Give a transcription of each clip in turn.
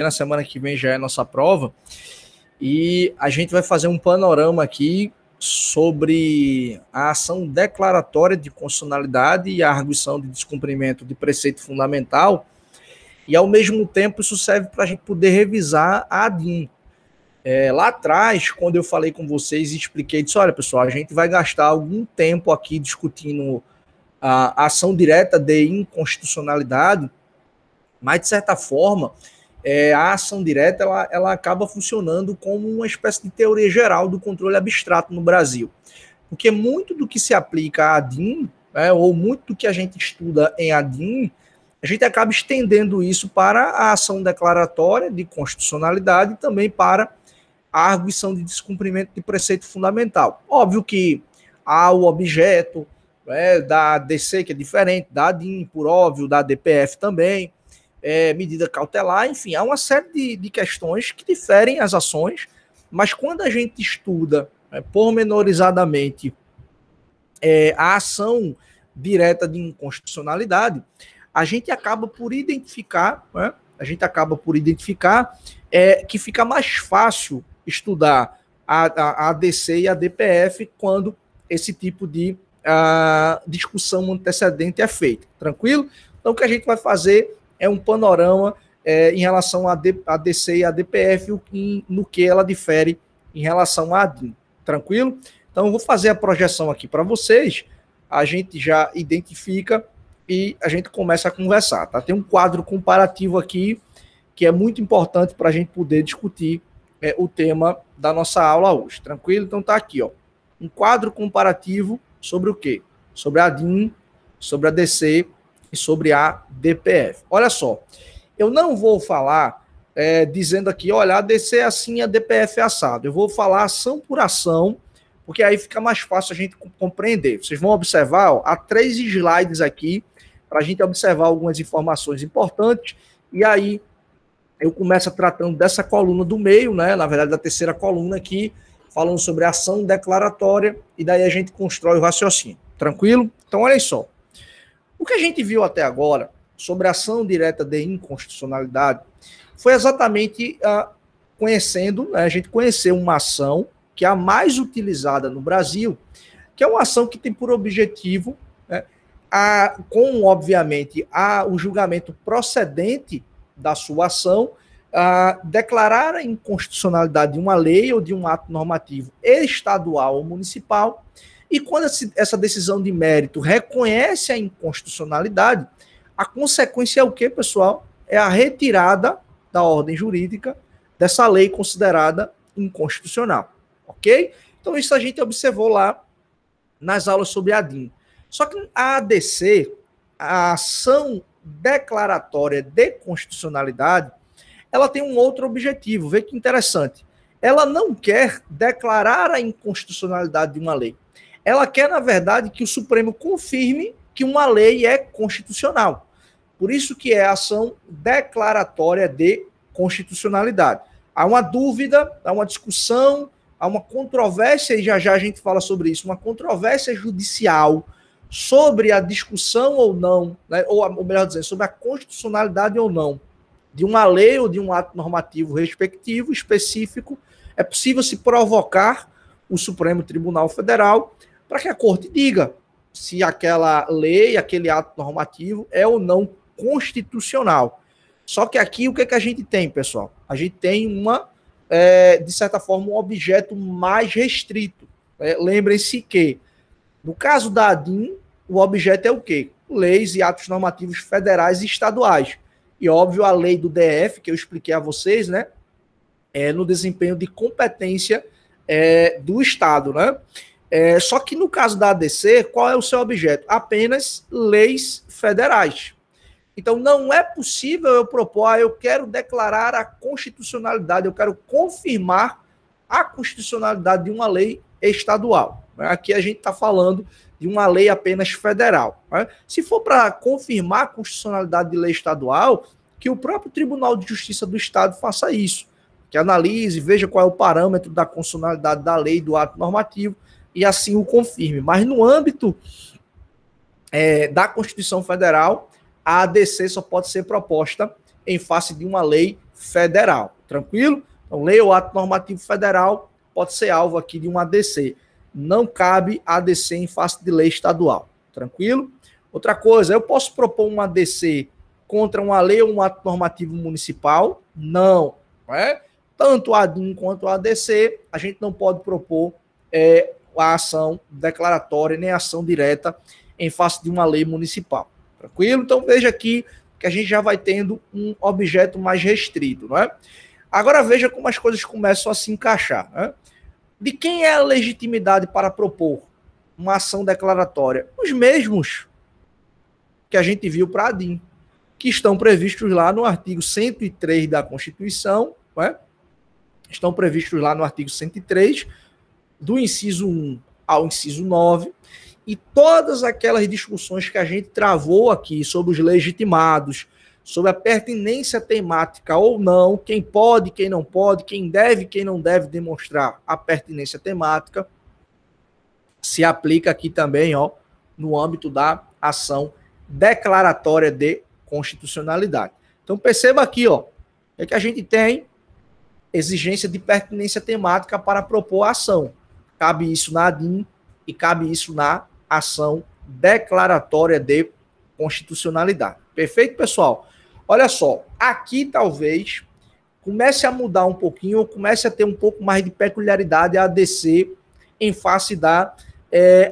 na semana que vem já é a nossa prova, e a gente vai fazer um panorama aqui sobre a ação declaratória de constitucionalidade e a arguição de descumprimento de preceito fundamental, e ao mesmo tempo isso serve para a gente poder revisar a ADIM. Lá atrás, quando eu falei com vocês e expliquei, disse, olha pessoal, a gente vai gastar algum tempo aqui discutindo a ação direta de inconstitucionalidade, mas de certa forma a ação direta ela acaba funcionando como uma espécie de teoria geral do controle abstrato no Brasil. Porque muito do que se aplica a ADIM, ou muito do que a gente estuda em ADIM, a gente acaba estendendo isso para a ação declaratória de constitucionalidade e também para a arguição de descumprimento de preceito fundamental. Óbvio que há o objeto da ADC, que é diferente, da ADIM, por óbvio, da DPF também, medida cautelar, enfim, há uma série de questões que diferem as ações, mas quando a gente estuda pormenorizadamente a ação direta de inconstitucionalidade, a gente acaba por identificar, que fica mais fácil estudar a ADC e a DPF quando esse tipo de discussão antecedente é feita. Tranquilo? Então, o que a gente vai fazer é um panorama em relação à ADC e à DPF, no que ela difere em relação à ADIM. Tranquilo? Então, eu vou fazer a projeção aqui para vocês, a gente já identifica e a gente começa a conversar. Tá? Tem um quadro comparativo aqui que é muito importante para a gente poder discutir o tema da nossa aula hoje. Tranquilo? Então, tá aqui, ó, um quadro comparativo sobre o quê? Sobre a ADIM, sobre a ADC e sobre a DPF. Olha só, eu não vou falar dizendo aqui, olha, a ADC é assim, a DPF é assado. Eu vou falar ação por ação, porque aí fica mais fácil a gente compreender. Vocês vão observar, ó, há 3 slides aqui, para a gente observar algumas informações importantes, e aí eu começo tratando dessa coluna do meio, né? Na verdade, da terceira coluna aqui, falando sobre a ação declaratória, e daí a gente constrói o raciocínio. Tranquilo? Então, olha só. O que a gente viu até agora sobre a ação direta de inconstitucionalidade foi exatamente conhecendo, né, a gente conheceu uma ação que é a mais utilizada no Brasil, que é uma ação que tem por objetivo, né, obviamente, o julgamento procedente da sua ação, declarar a inconstitucionalidade de uma lei ou de um ato normativo estadual ou municipal. E quando essa decisão de mérito reconhece a inconstitucionalidade, a consequência é o quê, pessoal? É a retirada da ordem jurídica dessa lei considerada inconstitucional. Ok? Então, isso a gente observou lá nas aulas sobre a ADIM. Só que a ADC, a ação declaratória de constitucionalidade, ela tem um outro objetivo. Vê que interessante. Ela não quer declarar a inconstitucionalidade de uma lei. Ela quer, na verdade, que o Supremo confirme que uma lei é constitucional. Por isso que é a ação declaratória de constitucionalidade. Há uma dúvida, há uma discussão, há uma controvérsia, e já a gente fala sobre isso, uma controvérsia judicial sobre a discussão ou não, né, ou melhor dizendo, sobre a constitucionalidade ou não de uma lei ou de um ato normativo respectivo, específico. É possível se provocar o Supremo Tribunal Federal para que a corte diga se aquela lei, aquele ato normativo é ou não constitucional. Só que aqui o que a gente tem, pessoal? A gente tem de certa forma, um objeto mais restrito. Lembrem-se que, no caso da ADIM, o objeto é o quê? Leis e atos normativos federais e estaduais. E, óbvio, a lei do DF, que eu expliquei a vocês, né? No desempenho de competência do Estado, né? Só que no caso da ADC, qual é o seu objeto? Apenas leis federais. Então, não é possível eu propor, eu quero declarar a constitucionalidade, eu quero confirmar a constitucionalidade de uma lei estadual. Aqui a gente está falando de uma lei apenas federal. Se for para confirmar a constitucionalidade de lei estadual, que o próprio Tribunal de Justiça do Estado faça isso, que analise, veja qual é o parâmetro da constitucionalidade da lei, do ato normativo, e assim o confirme. Mas no âmbito da Constituição Federal, a ADC só pode ser proposta em face de uma lei federal. Tranquilo? Então, lei ou ato normativo federal pode ser alvo aqui de um ADC. Não cabe ADC em face de lei estadual. Tranquilo? Outra coisa, eu posso propor um ADC contra uma lei ou um ato normativo municipal? Não. Não é? Tanto a ADIM quanto a ADC, a gente não pode propor a ação declaratória nem a ação direta em face de uma lei municipal. Tranquilo? Então veja aqui que a gente já vai tendo um objeto mais restrito, não é? Agora veja como as coisas começam a se encaixar, né? De quem é a legitimidade para propor uma ação declaratória? Os mesmos que a gente viu para a ADIM, que estão previstos lá no artigo 103 da Constituição, não é? Estão previstos lá no artigo 103, do inciso 1 ao inciso 9, e todas aquelas discussões que a gente travou aqui sobre os legitimados, sobre a pertinência temática ou não, quem pode, quem não pode, quem deve, quem não deve demonstrar a pertinência temática, se aplica aqui também, ó, no âmbito da ação declaratória de constitucionalidade. Então perceba aqui, ó, é que a gente tem exigência de pertinência temática para propor a ação. Cabe isso na ADIM e cabe isso na ação declaratória de constitucionalidade. Perfeito, pessoal? Olha só, aqui talvez comece a mudar um pouquinho, ou comece a ter um pouco mais de peculiaridade a ADC em face da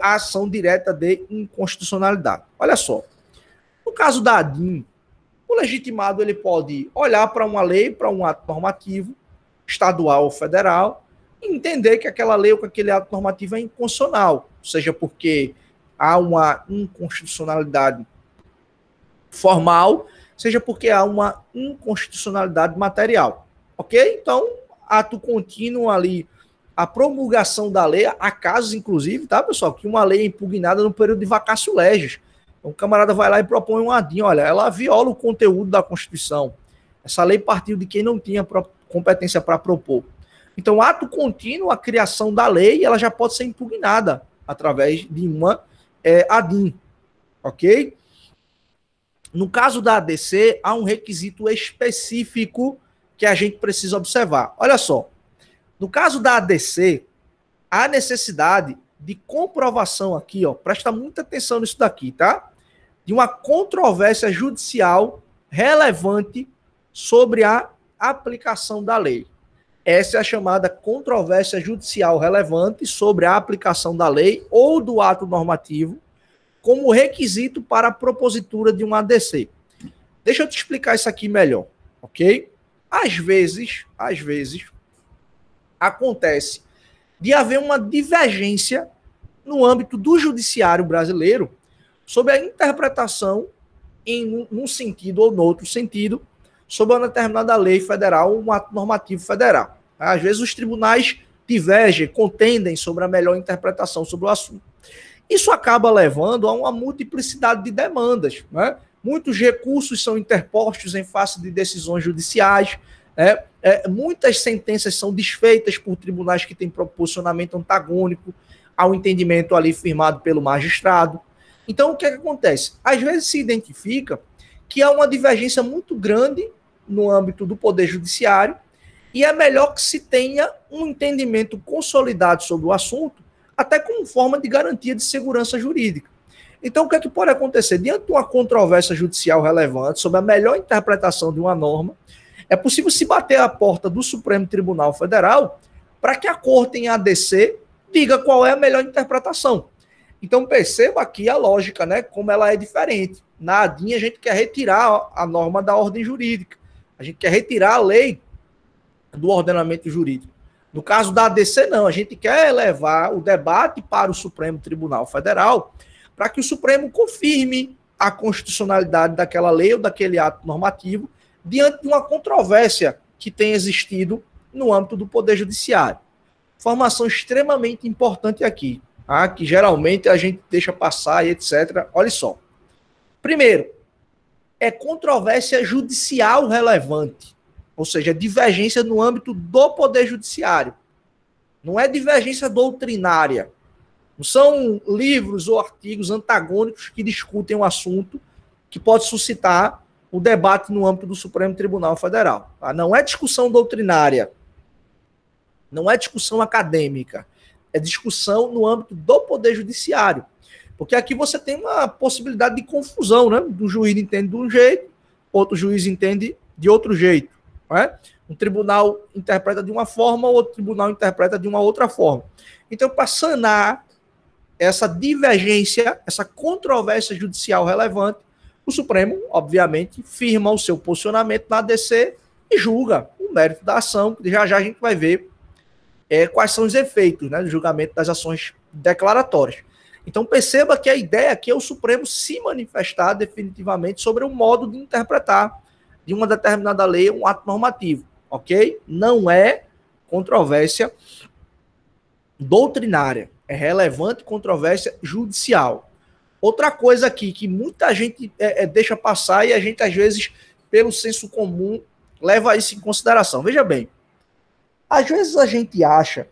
a ação direta de inconstitucionalidade. Olha só, no caso da ADIM, o legitimado ele pode olhar para uma lei, para um ato normativo, estadual ou federal, e entender que aquela lei ou que aquele ato normativo é inconstitucional, seja porque há uma inconstitucionalidade formal, seja porque há uma inconstitucionalidade material. Ok? Então, ato contínuo ali, a promulgação da lei, há casos, inclusive, tá, pessoal, que uma lei é impugnada no período de vacatio legis. Então, o camarada vai lá e propõe um ADIM, olha, ela viola o conteúdo da Constituição. Essa lei partiu de quem não tinha competência para propor. Então, ato contínuo, a criação da lei, ela já pode ser impugnada através de uma ADIM. Ok? No caso da ADC, há um requisito específico que a gente precisa observar. Olha só, no caso da ADC, há necessidade de comprovação aqui, ó, presta muita atenção nisso daqui, tá? De uma controvérsia judicial relevante sobre a aplicação da lei. Essa é a chamada controvérsia judicial relevante sobre a aplicação da lei ou do ato normativo como requisito para a propositura de um ADC. Deixa eu te explicar isso aqui melhor, ok? Às vezes, acontece de haver uma divergência no âmbito do judiciário brasileiro sobre a interpretação em um sentido ou no outro sentido sobre uma determinada lei federal ou um ato normativo federal. Às vezes os tribunais divergem, contendem sobre a melhor interpretação sobre o assunto. Isso acaba levando a uma multiplicidade de demandas, né? Muitos recursos são interpostos em face de decisões judiciais, muitas sentenças são desfeitas por tribunais que têm posicionamento antagônico ao entendimento ali firmado pelo magistrado. Então, o que acontece? Às vezes se identifica que há uma divergência muito grande no âmbito do Poder Judiciário e é melhor que se tenha um entendimento consolidado sobre o assunto, até como forma de garantia de segurança jurídica. Então, o que é que pode acontecer? Diante de uma controvérsia judicial relevante sobre a melhor interpretação de uma norma, é possível se bater à porta do Supremo Tribunal Federal para que a Corte em ADC diga qual é a melhor interpretação. Então, perceba aqui a lógica, né? Como ela é diferente. Na ADIM, a gente quer retirar a norma da ordem jurídica. A gente quer retirar a lei do ordenamento jurídico. No caso da ADC, não. A gente quer levar o debate para o Supremo Tribunal Federal para que o Supremo confirme a constitucionalidade daquela lei ou daquele ato normativo diante de uma controvérsia que tem existido no âmbito do Poder Judiciário. Informação extremamente importante aqui, tá? Que geralmente a gente deixa passar e etc. Olha só. Primeiro, é controvérsia judicial relevante. Ou seja, divergência no âmbito do Poder Judiciário. Não é divergência doutrinária. Não são livros ou artigos antagônicos que discutem um assunto que pode suscitar o debate no âmbito do Supremo Tribunal Federal. Tá? Não é discussão doutrinária, não é discussão acadêmica, é discussão no âmbito do Poder Judiciário. Porque aqui você tem uma possibilidade de confusão, né? Um juiz entende de um jeito, outro juiz entende de outro jeito. Não é? Um tribunal interpreta de uma forma, outro tribunal interpreta de uma outra forma. Então, para sanar essa divergência, essa controvérsia judicial relevante, o Supremo, obviamente, firma o seu posicionamento na ADC e julga o mérito da ação, que já já a gente vai ver quais são os efeitos, né, do julgamento das ações declaratórias. Então perceba que a ideia aqui é o Supremo se manifestar definitivamente sobre o modo de interpretar de uma determinada lei um ato normativo, ok? Não é controvérsia doutrinária, é relevante controvérsia judicial. Outra coisa aqui que muita gente deixa passar e a gente às vezes, pelo senso comum, leva isso em consideração. Veja bem, às vezes a gente acha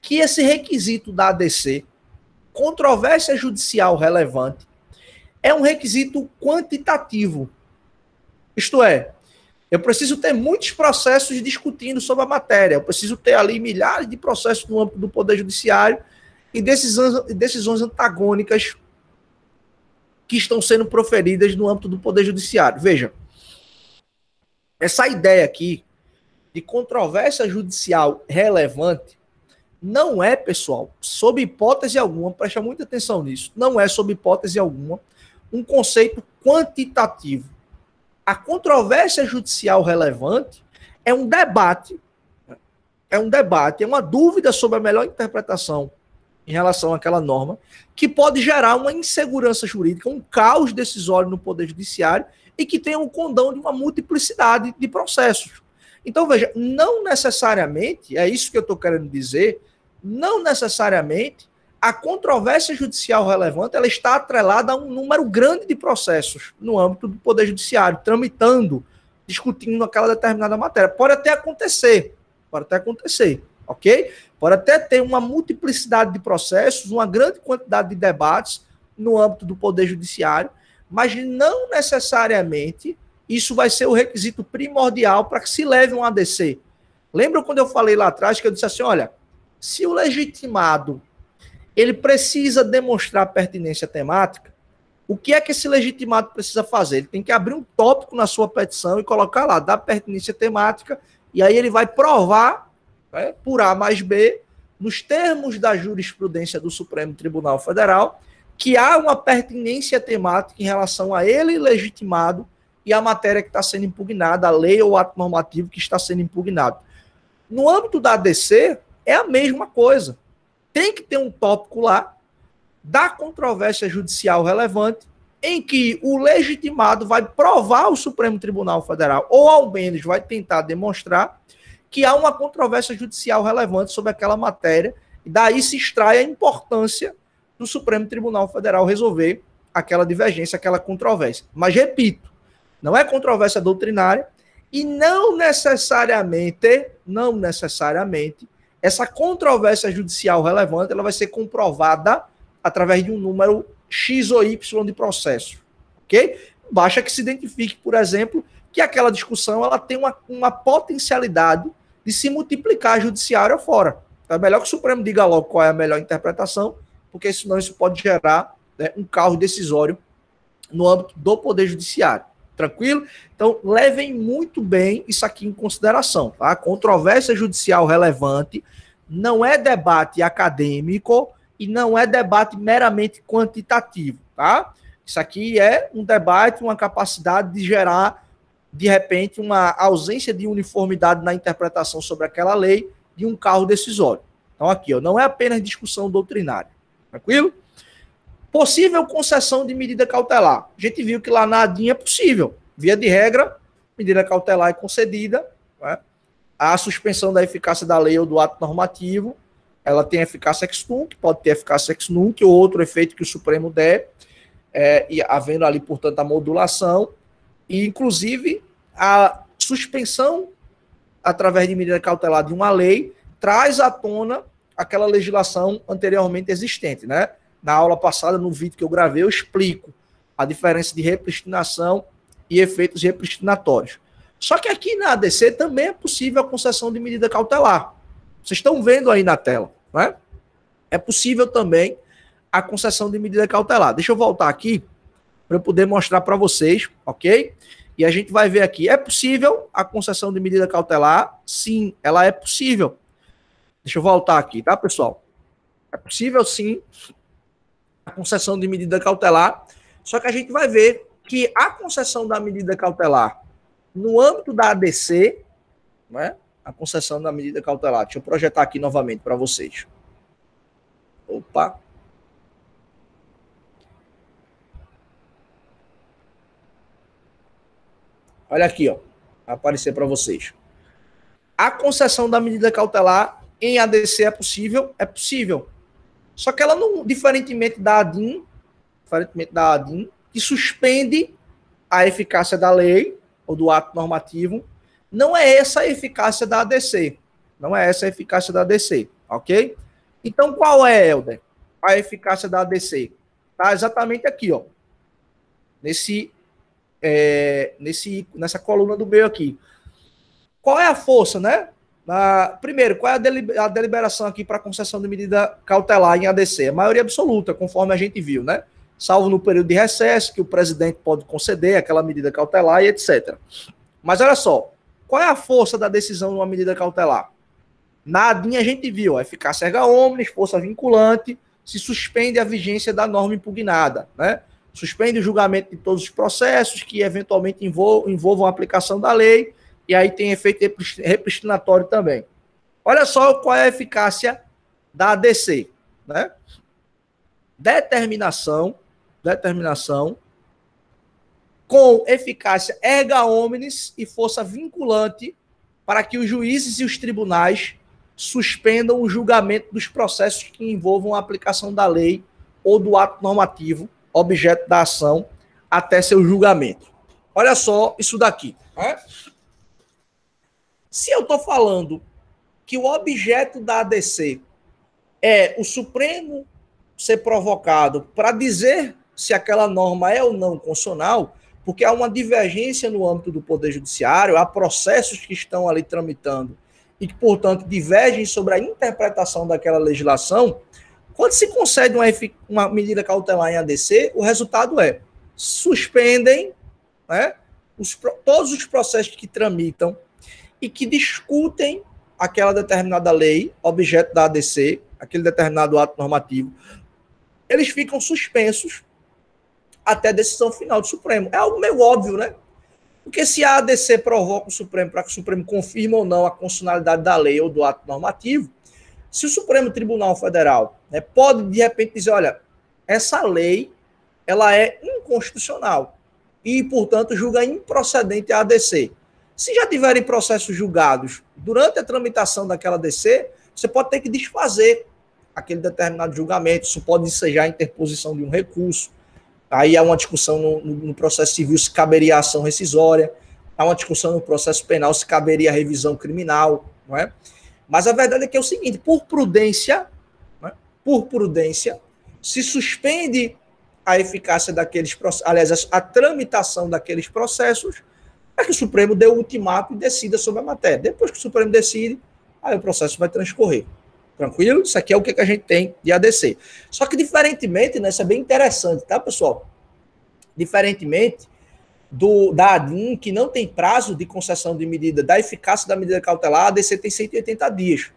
que esse requisito da ADC, controvérsia judicial relevante, é um requisito quantitativo. Isto é, eu preciso ter muitos processos discutindo sobre a matéria, eu preciso ter ali milhares de processos no âmbito do Poder Judiciário e decisões antagônicas que estão sendo proferidas no âmbito do Poder Judiciário. Veja, essa ideia aqui de controvérsia judicial relevante não é, pessoal, sob hipótese alguma, presta muita atenção nisso, não é sob hipótese alguma um conceito quantitativo. A controvérsia judicial relevante é um debate, é uma dúvida sobre a melhor interpretação em relação àquela norma, que pode gerar uma insegurança jurídica, um caos decisório no Poder Judiciário e que tenha um condão de uma multiplicidade de processos. Então, veja, não necessariamente, é isso que eu estou querendo dizer, não necessariamente a controvérsia judicial relevante ela está atrelada a um número grande de processos no âmbito do Poder Judiciário, tramitando, discutindo aquela determinada matéria. Pode até acontecer, ok? Pode até ter uma multiplicidade de processos, uma grande quantidade de debates no âmbito do Poder Judiciário, mas não necessariamente isso vai ser o requisito primordial para que se leve um ADC. Lembra quando eu falei lá atrás que eu disse assim, olha, se o legitimado ele precisa demonstrar pertinência temática, o que é que esse legitimado precisa fazer? Ele tem que abrir um tópico na sua petição e colocar lá, da pertinência temática, e aí ele vai provar, né, por A mais B, nos termos da jurisprudência do Supremo Tribunal Federal, que há uma pertinência temática em relação a ele legitimado e a matéria que está sendo impugnada, a lei ou ato normativo que está sendo impugnado. No âmbito da ADC, é a mesma coisa. Tem que ter um tópico lá da controvérsia judicial relevante em que o legitimado vai provar ao Supremo Tribunal Federal, ou ao menos vai tentar demonstrar que há uma controvérsia judicial relevante sobre aquela matéria, e daí se extrai a importância do Supremo Tribunal Federal resolver aquela divergência, aquela controvérsia. Mas, repito, não é controvérsia doutrinária e não necessariamente, essa controvérsia judicial relevante ela vai ser comprovada através de um número X ou Y de processos, ok? Basta que se identifique, por exemplo, que aquela discussão ela tem uma potencialidade de se multiplicar judiciário afora. Então é melhor que o Supremo diga logo qual é a melhor interpretação, porque senão isso pode gerar, né, um caos decisório no âmbito do Poder Judiciário. Tranquilo? Então, levem muito bem isso aqui em consideração. Tá? Controvérsia judicial relevante não é debate acadêmico e não é debate meramente quantitativo. Tá? Isso aqui é um debate, uma capacidade de gerar, de repente, uma ausência de uniformidade na interpretação sobre aquela lei de um carro decisório. Então, aqui, ó, não é apenas discussão doutrinária. Tranquilo? Possível concessão de medida cautelar. A gente viu que lá na ADIM é possível. Via de regra, medida cautelar é concedida. Né? A suspensão da eficácia da lei ou do ato normativo, ela tem eficácia ex nunc, pode ter eficácia ex nunc ou outro efeito que o Supremo der, e havendo ali, portanto, a modulação. E, inclusive, a suspensão através de medida cautelar de uma lei traz à tona aquela legislação anteriormente existente, né? Na aula passada, no vídeo que eu gravei, eu explico a diferença de repristinação e efeitos repristinatórios. Só que aqui na ADC também é possível a concessão de medida cautelar. Vocês estão vendo aí na tela, não é? É possível também a concessão de medida cautelar. Deixa eu voltar aqui para eu poder mostrar para vocês, ok? E a gente vai ver aqui, é possível a concessão de medida cautelar? Sim, ela é possível. Deixa eu voltar aqui, tá, pessoal? É possível, sim, a concessão de medida cautelar, só que a gente vai ver que a concessão da medida cautelar no âmbito da ADC, né, a concessão da medida cautelar, deixa eu projetar aqui novamente para vocês. Opa! Olha aqui, ó, vai aparecer para vocês. A concessão da medida cautelar em ADC é possível? É possível. Só que ela não, diferentemente da ADIM, que suspende a eficácia da lei ou do ato normativo, não é essa a eficácia da ADC. Não é essa a eficácia da ADC, ok? Então, qual é, Helder, a eficácia da ADC? Tá exatamente aqui, ó. Nessa coluna do meio aqui. Qual é a força, né? Primeiro, qual é a deliberação aqui para concessão de medida cautelar em ADC? A maioria absoluta, conforme a gente viu, né? Salvo no período de recesso, que o presidente pode conceder aquela medida cautelar e etc. Mas olha só, qual é a força da decisão numa medida cautelar? Na ADIM a gente viu, a eficácia erga omnes, força vinculante, se suspende a vigência da norma impugnada, né? Suspende o julgamento de todos os processos que eventualmente envolvam a aplicação da lei, e aí tem efeito repristinatório também. Olha só qual é a eficácia da ADC, né? Determinação com eficácia erga omnes e força vinculante para que os juízes e os tribunais suspendam o julgamento dos processos que envolvam a aplicação da lei ou do ato normativo, objeto da ação, até seu julgamento. Olha só isso daqui, né? Se eu estou falando que o objeto da ADC é o Supremo ser provocado para dizer se aquela norma é ou não constitucional, porque há uma divergência no âmbito do Poder Judiciário, há processos que estão ali tramitando e que, portanto, divergem sobre a interpretação daquela legislação, quando se concede uma medida cautelar em ADC, o resultado é suspendem, né, todos os processos que tramitam e que discutem aquela determinada lei, objeto da ADC, aquele determinado ato normativo, eles ficam suspensos até a decisão final do Supremo. É algo meio óbvio, né? Porque se a ADC provoca o Supremo para que o Supremo confirme ou não a constitucionalidade da lei ou do ato normativo, se o Supremo Tribunal Federal, né, pode, de repente, dizer, olha, essa lei ela é inconstitucional e, portanto, julga improcedente a ADC. Se já tiverem processos julgados durante a tramitação daquela ADC, você pode ter que desfazer aquele determinado julgamento, isso pode ensejar a interposição de um recurso. Aí há uma discussão no processo civil se caberia a ação rescisória, há uma discussão no processo penal se caberia a revisão criminal, não é? Mas a verdade é que é o seguinte, por prudência, né, se suspende a eficácia daqueles processos, aliás, a tramitação daqueles processos, para que o Supremo dê o ultimato e decida sobre a matéria. Depois que o Supremo decide, aí o processo vai transcorrer. Tranquilo? Isso aqui é o que a gente tem de ADC. Só que, diferentemente, né, isso é bem interessante, tá, pessoal? Diferentemente da ADIM, que não tem prazo de concessão de medida, da eficácia da medida cautelar, a ADC tem 180 dias.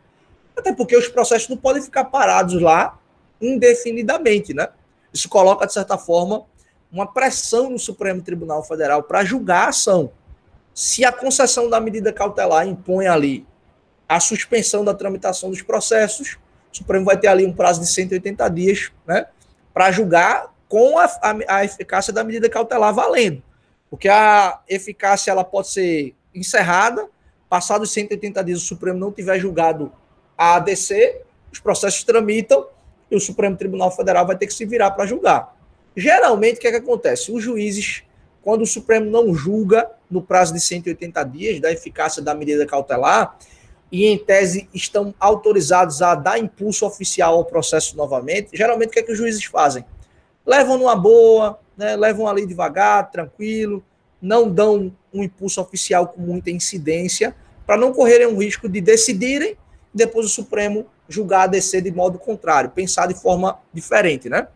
Até porque os processos não podem ficar parados lá indefinidamente, né? Isso coloca, de certa forma, uma pressão no Supremo Tribunal Federal para julgar a ação. Se a concessão da medida cautelar impõe ali a suspensão da tramitação dos processos, o Supremo vai ter ali um prazo de 180 dias, né, para julgar com a eficácia da medida cautelar valendo. Porque a eficácia ela pode ser encerrada, passados 180 dias o Supremo não tiver julgado a ADC, os processos tramitam e o Supremo Tribunal Federal vai ter que se virar para julgar. Geralmente, o que é que acontece? Os juízes, quando o Supremo não julga no prazo de 180 dias da eficácia da medida cautelar, e em tese estão autorizados a dar impulso oficial ao processo novamente, geralmente o que é que os juízes fazem? Levam numa boa, né, levam ali devagar, tranquilo, não dão um impulso oficial com muita incidência, para não correrem um risco de decidirem e depois o Supremo julgar a ADC de modo contrário, pensar de forma diferente, né?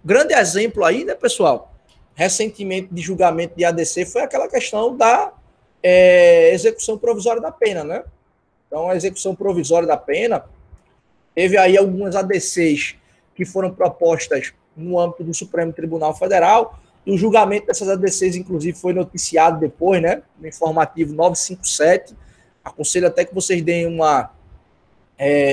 Grande exemplo aí, né, pessoal, recentemente de julgamento de ADC foi aquela questão da execução provisória da pena, né? Então, a execução provisória da pena teve aí algumas ADCs que foram propostas no âmbito do Supremo Tribunal Federal, e o julgamento dessas ADCs, inclusive, foi noticiado depois, né, no informativo 957. Aconselho até que vocês deem uma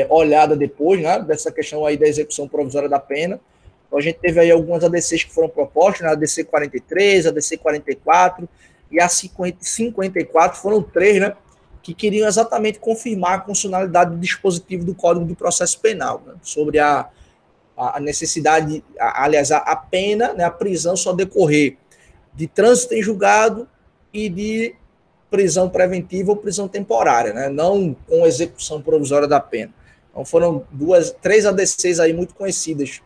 olhada depois, né, dessa questão aí da execução provisória da pena. Então, a gente teve aí algumas ADCs que foram propostas, né, a ADC 43, a ADC 44 e a 54, foram três, né, que queriam exatamente confirmar a constitucionalidade do dispositivo do Código de Processo Penal, né, sobre a necessidade, aliás, a pena, né, a prisão só decorrer de trânsito em julgado e de prisão preventiva ou prisão temporária, né, não com execução provisória da pena. Então foram três ADCs aí muito conhecidas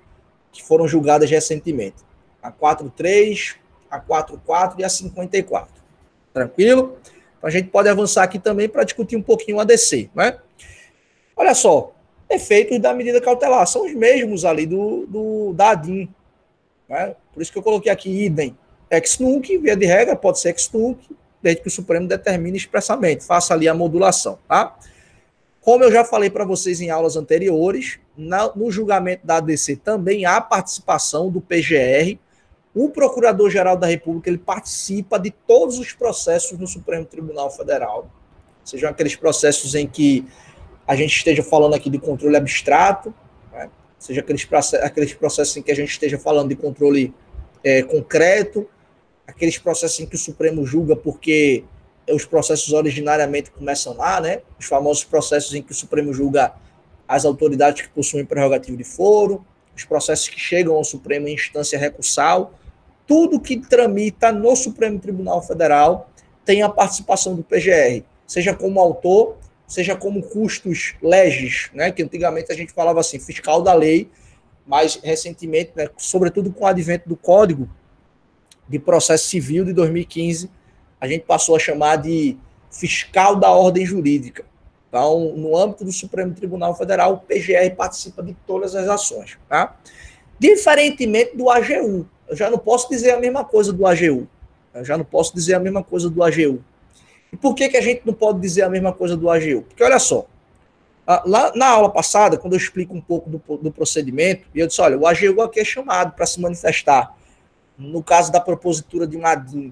que foram julgadas recentemente. A 43, a 44 e a 54. Tranquilo? Então a gente pode avançar aqui também para discutir um pouquinho o ADC, né? Olha só, efeitos da medida cautelar são os mesmos ali da ADIM, né? Por isso que eu coloquei aqui idem ex nunc, via de regra, pode ser ex nunc, desde que o Supremo determine expressamente, faça ali a modulação, tá? Como eu já falei para vocês em aulas anteriores, no julgamento da ADC também há participação do PGR. O Procurador-Geral da República ele participa de todos os processos no Supremo Tribunal Federal, sejam aqueles processos em que a gente esteja falando aqui de controle abstrato, né? Seja aqueles processos em que a gente esteja falando de controle concreto, aqueles processos em que o Supremo julga porque os processos originariamente começam lá, né? Os famosos processos em que o Supremo julga as autoridades que possuem prerrogativo de foro, os processos que chegam ao Supremo em instância recursal, tudo que tramita no Supremo Tribunal Federal tem a participação do PGR, seja como autor, seja como custos legis, né? Que antigamente a gente falava assim, fiscal da lei, mas recentemente, né, sobretudo com o advento do Código de Processo Civil de 2015, a gente passou a chamar de fiscal da ordem jurídica. Então, no âmbito do Supremo Tribunal Federal, o PGR participa de todas as ações, tá? Diferentemente do AGU. Eu já não posso dizer a mesma coisa do AGU. E por que a gente não pode dizer a mesma coisa do AGU? Porque, olha só, lá na aula passada, quando eu explico um pouco do procedimento, eu disse, olha, o AGU aqui é chamado para se manifestar no caso da propositura de um ADIM.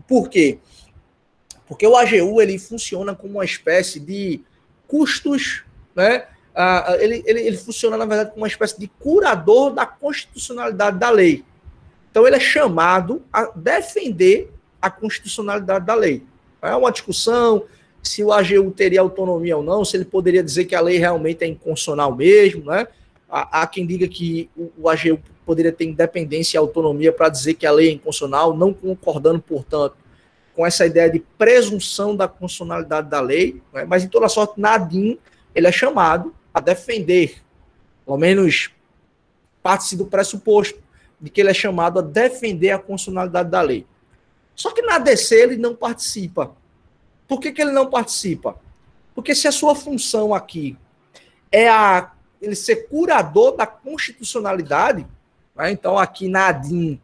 Por quê? Porque o AGU ele funciona como uma espécie de custos, né? Ele funciona, na verdade, como uma espécie de curador da constitucionalidade da lei. Então, ele é chamado a defender a constitucionalidade da lei. É uma discussão se o AGU teria autonomia ou não, se ele poderia dizer que a lei realmente é inconstitucional mesmo, né? Há quem diga que o AGU poderia ter independência e autonomia para dizer que a lei é inconstitucional, não concordando, portanto, com essa ideia de presunção da constitucionalidade da lei, né? Mas, em toda sorte, na ADIM, ele é chamado a defender, pelo menos parte-se do pressuposto de que ele é chamado a defender a constitucionalidade da lei. Só que na ADC ele não participa. Por que ele não participa? Porque se a sua função aqui é ele ser curador da constitucionalidade, né? Então aqui na ADIM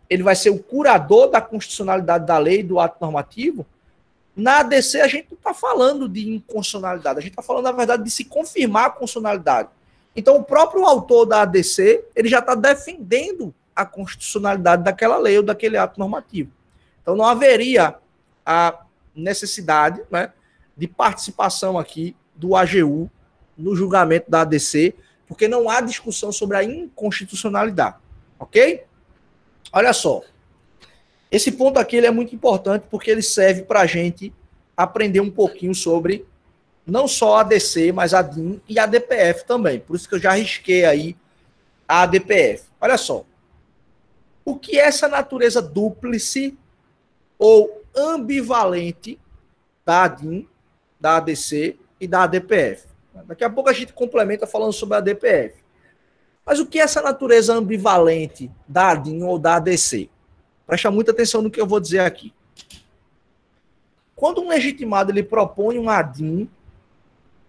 ele vai ser o curador da constitucionalidade da lei, do ato normativo. Na ADC a gente não está falando de inconstitucionalidade, a gente está falando, na verdade, de se confirmar a constitucionalidade. Então o próprio autor da ADC ele já está defendendo a constitucionalidade daquela lei ou daquele ato normativo. Então não haveria a necessidade, né, de participação aqui do AGU no julgamento da ADC, porque não há discussão sobre a inconstitucionalidade, ok? Olha só, esse ponto aqui ele é muito importante porque ele serve para a gente aprender um pouquinho sobre não só a ADC, mas a ADIM e a ADPF também. Por isso que eu já risquei aí a ADPF. Olha só, o que é essa natureza dúplice ou ambivalente da ADIM, da ADC e da ADPF? Daqui a pouco a gente complementa falando sobre a ADPF. Mas o que é essa natureza ambivalente da ADIM ou da ADC? Presta muita atenção no que eu vou dizer aqui. Quando um legitimado ele propõe um ADIM,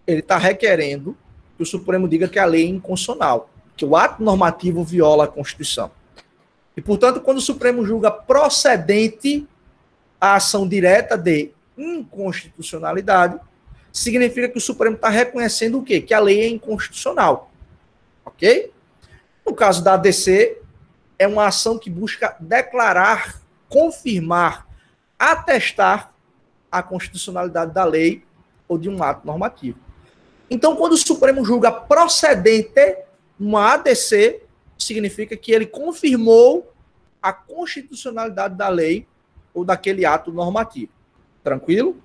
ele está requerendo que o Supremo diga que a lei é inconstitucional, que o ato normativo viola a Constituição. E, portanto, quando o Supremo julga procedente a ação direta de inconstitucionalidade, significa que o Supremo está reconhecendo o quê? Que a lei é inconstitucional. Ok? No caso da ADC, é uma ação que busca declarar, confirmar, atestar a constitucionalidade da lei ou de um ato normativo. Então, quando o Supremo julga procedente uma ADC, significa que ele confirmou a constitucionalidade da lei ou daquele ato normativo. Tranquilo?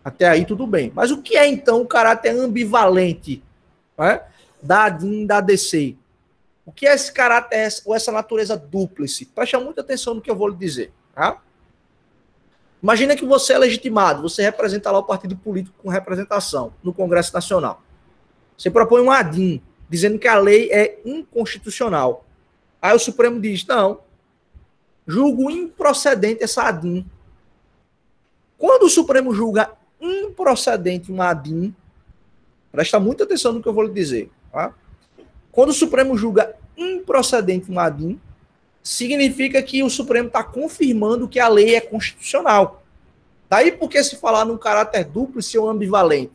Até aí tudo bem. Mas o que é, então, o caráter ambivalente, né, da ADIM e da ADC? O que é esse caráter ou essa natureza dúplice? Preste muita atenção no que eu vou lhe dizer. Tá? Imagina que você é legitimado, você representa lá o partido político com representação no Congresso Nacional. Você propõe um ADIM, dizendo que a lei é inconstitucional. Aí o Supremo diz, não, julgo improcedente essa ADIM. Quando o Supremo julga improcedente uma ADIM, presta muita atenção no que eu vou lhe dizer. Tá? Quando o Supremo julga improcedente uma ADIM, significa que o Supremo está confirmando que a lei é constitucional. Daí porque se falar num caráter dúplice ou ambivalente.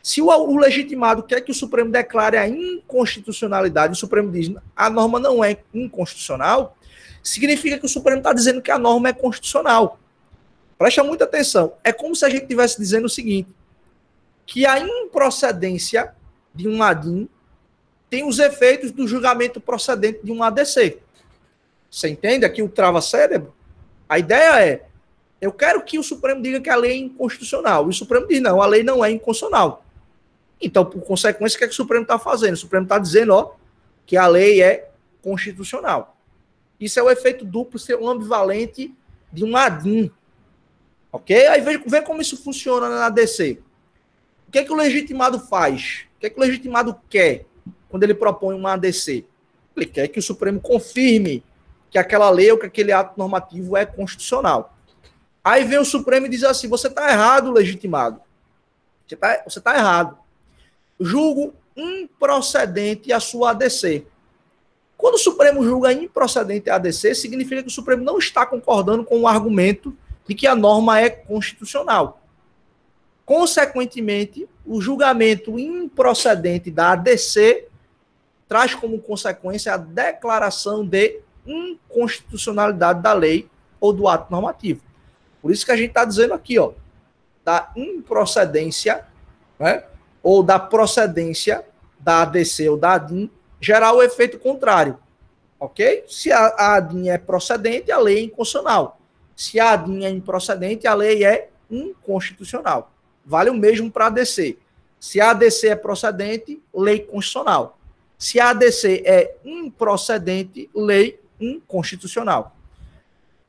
Se o legitimado quer que o Supremo declare a inconstitucionalidade, o Supremo diz a norma não é inconstitucional, significa que o Supremo está dizendo que a norma é constitucional. Presta muita atenção. É como se a gente estivesse dizendo o seguinte, que a improcedência de um ADIM tem os efeitos do julgamento procedente de um ADC. Você entende aqui o trava-cérebro? A ideia é, eu quero que o Supremo diga que a lei é inconstitucional. E o Supremo diz, não, a lei não é inconstitucional. Então, por consequência, o que é que o Supremo está fazendo? O Supremo está dizendo, ó, que a lei é constitucional. Isso é o efeito duplo, ser um ambivalente de um ADIM. Ok? Aí vê como isso funciona na ADC. O que é que o legitimado faz? O que é que o legitimado quer quando ele propõe uma ADC? Ele quer que o Supremo confirme que aquela lei ou que aquele ato normativo é constitucional. Aí vem o Supremo e diz assim, você está errado, legitimado. Você tá errado. Julgo improcedente a sua ADC. Quando o Supremo julga improcedente a ADC, significa que o Supremo não está concordando com o argumento de que a norma é constitucional. Consequentemente, o julgamento improcedente da ADC traz como consequência a declaração de inconstitucionalidade da lei ou do ato normativo. Por isso que a gente está dizendo aqui, ó, da improcedência, né, ou da procedência da ADC ou da ADIM, gerar o efeito contrário. Ok? Se a ADIM é procedente, a lei é inconstitucional. Se a ADIM é improcedente, a lei é inconstitucional. Vale o mesmo para a ADC. Se a ADC é procedente, lei constitucional. Se a ADC é improcedente, lei inconstitucional.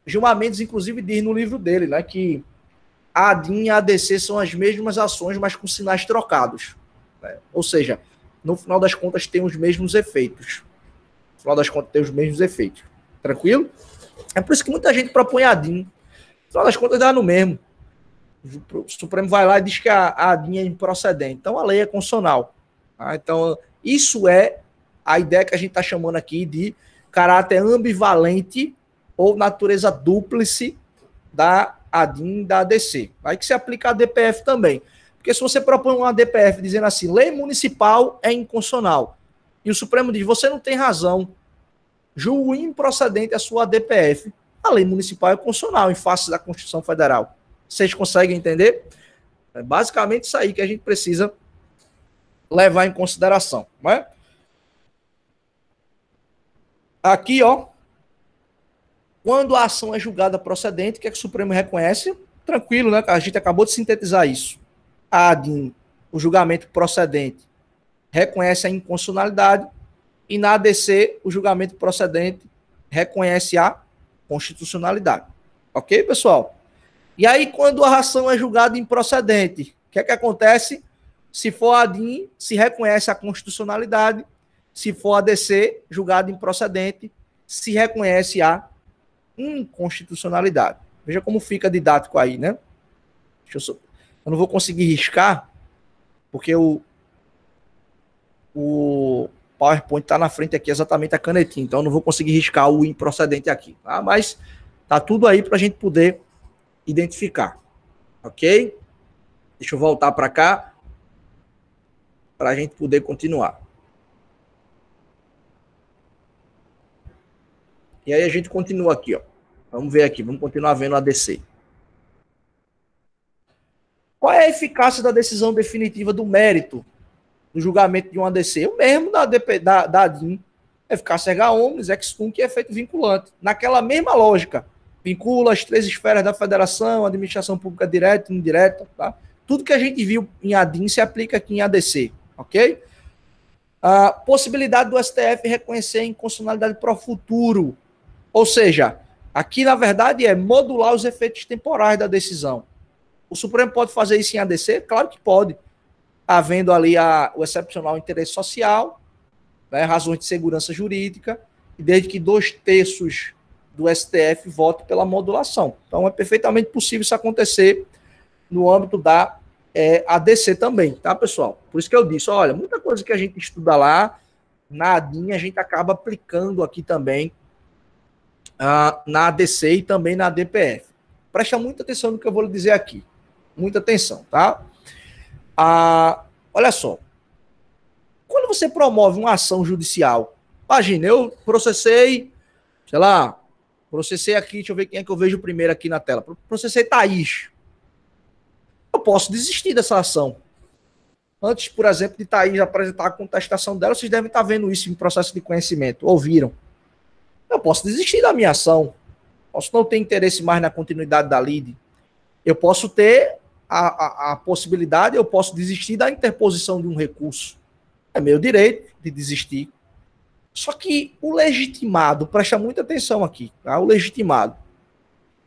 Gilmar Mendes, inclusive, diz no livro dele, né, que a ADIM e a ADC são as mesmas ações, mas com sinais trocados. Né? Ou seja, no final das contas, tem os mesmos efeitos. No final das contas, tem os mesmos efeitos. Tranquilo? É por isso que muita gente propõe a ADIM. No final das contas, dá no mesmo. O Supremo vai lá e diz que a ADIM é improcedente. Então, a lei é constitucional. Tá? Então, isso é a ideia que a gente está chamando aqui de caráter ambivalente ou natureza dúplice da ADIM e da ADC. Aí que se aplica a DPF também. Porque se você propõe uma DPF dizendo assim, lei municipal é inconstitucional, e o Supremo diz, você não tem razão, julgo improcedente a sua DPF, a lei municipal é constitucional em face da Constituição Federal. Vocês conseguem entender? É basicamente isso aí que a gente precisa levar em consideração. Não é? Aqui, ó, quando a ação é julgada procedente, o que é que o Supremo reconhece? Tranquilo, né? A gente acabou de sintetizar isso. A ADIM, o julgamento procedente, reconhece a inconstitucionalidade e na ADC, o julgamento procedente reconhece a constitucionalidade. Ok, pessoal? E aí, quando a ação é julgada improcedente, o que é que acontece? Se for a ADIM, se reconhece a constitucionalidade Se for ADC, julgado improcedente, se reconhece a inconstitucionalidade. Veja como fica didático aí, né? Eu não vou conseguir riscar, porque o PowerPoint está na frente aqui, exatamente a canetinha, então eu não vou conseguir riscar o improcedente aqui, tá? Mas tá tudo aí para a gente poder identificar, ok? Deixa eu voltar para cá, para a gente poder continuar. E aí a gente continua aqui, ó. Vamos ver aqui, vamos continuar vendo a ADC. Qual é a eficácia da decisão definitiva do mérito do julgamento de um ADC? O mesmo da ADIM, eficácia erga omnes, ex tunc e efeito vinculante. Naquela mesma lógica, vincula as 3 esferas da federação, administração pública direta e indireta, tá? Tudo que a gente viu em ADIM se aplica aqui em ADC, ok? A possibilidade do STF reconhecer a inconstitucionalidade para o futuro. Ou seja, aqui, na verdade, é modular os efeitos temporais da decisão. O Supremo pode fazer isso em ADC? Claro que pode. Havendo ali o excepcional interesse social, né, razões de segurança jurídica, e desde que 2/3 do STF vote pela modulação. Então, é perfeitamente possível isso acontecer no âmbito da ADC também, tá, pessoal? Por isso que eu disse, olha, muita coisa que a gente estuda lá, na ADIM, a gente acaba aplicando aqui também na ADC e também na DPF. Presta muita atenção no que eu vou lhe dizer aqui. Muita atenção, tá? Olha só. Quando você promove uma ação judicial, imagina, eu processei, sei lá, processei aqui, deixa eu ver quem é que eu vejo primeiro aqui na tela. Processei Thaís. Eu posso desistir dessa ação. Antes, por exemplo, de Thaís apresentar a contestação dela, vocês devem estar vendo isso em processo de conhecimento. Ouviram? Eu posso desistir da minha ação. Posso não ter interesse mais na continuidade da lide. Eu posso ter a possibilidade, eu posso desistir da interposição de um recurso. É meu direito de desistir. Só que o legitimado, presta muita atenção aqui, tá? O legitimado,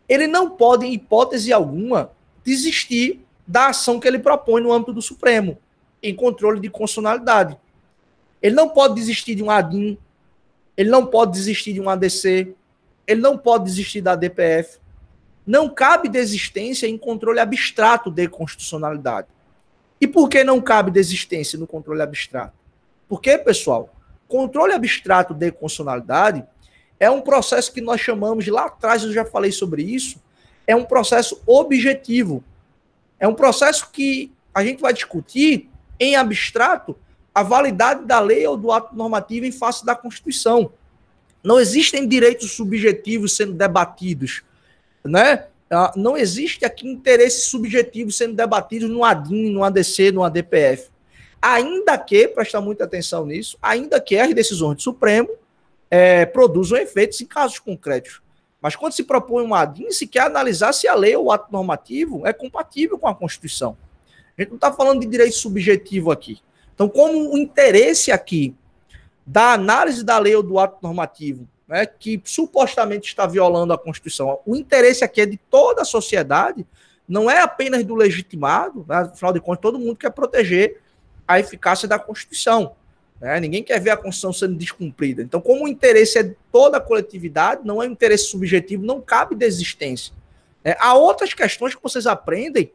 ele não pode, em hipótese alguma, desistir da ação que ele propõe no âmbito do Supremo, em controle de constitucionalidade. Ele não pode desistir de um ADIM, ele não pode desistir de um ADC, ele não pode desistir da DPF. Não cabe desistência em controle abstrato de constitucionalidade. E por que não cabe desistência no controle abstrato? Porque, pessoal, controle abstrato de constitucionalidade é um processo que nós chamamos, lá atrás eu já falei sobre isso, é um processo objetivo. É um processo que a gente vai discutir em abstrato a validade da lei ou do ato normativo em face da Constituição. Não existem direitos subjetivos sendo debatidos, né? Não existe aqui interesse subjetivo sendo debatido no ADIM, no ADC, no ADPF. Ainda que, presta muita atenção nisso, ainda que as decisões do Supremo produzam efeitos em casos concretos. Mas quando se propõe um ADIM, se quer analisar se a lei ou o ato normativo é compatível com a Constituição. A gente não está falando de direito subjetivo aqui. Então, como o interesse aqui da análise da lei ou do ato normativo, né, que supostamente está violando a Constituição, o interesse aqui é de toda a sociedade, não é apenas do legitimado, né, afinal de contas, todo mundo quer proteger a eficácia da Constituição. Né, ninguém quer ver a Constituição sendo descumprida. Então, como o interesse é de toda a coletividade, não é um interesse subjetivo, não cabe desistência. Há outras questões que vocês aprendem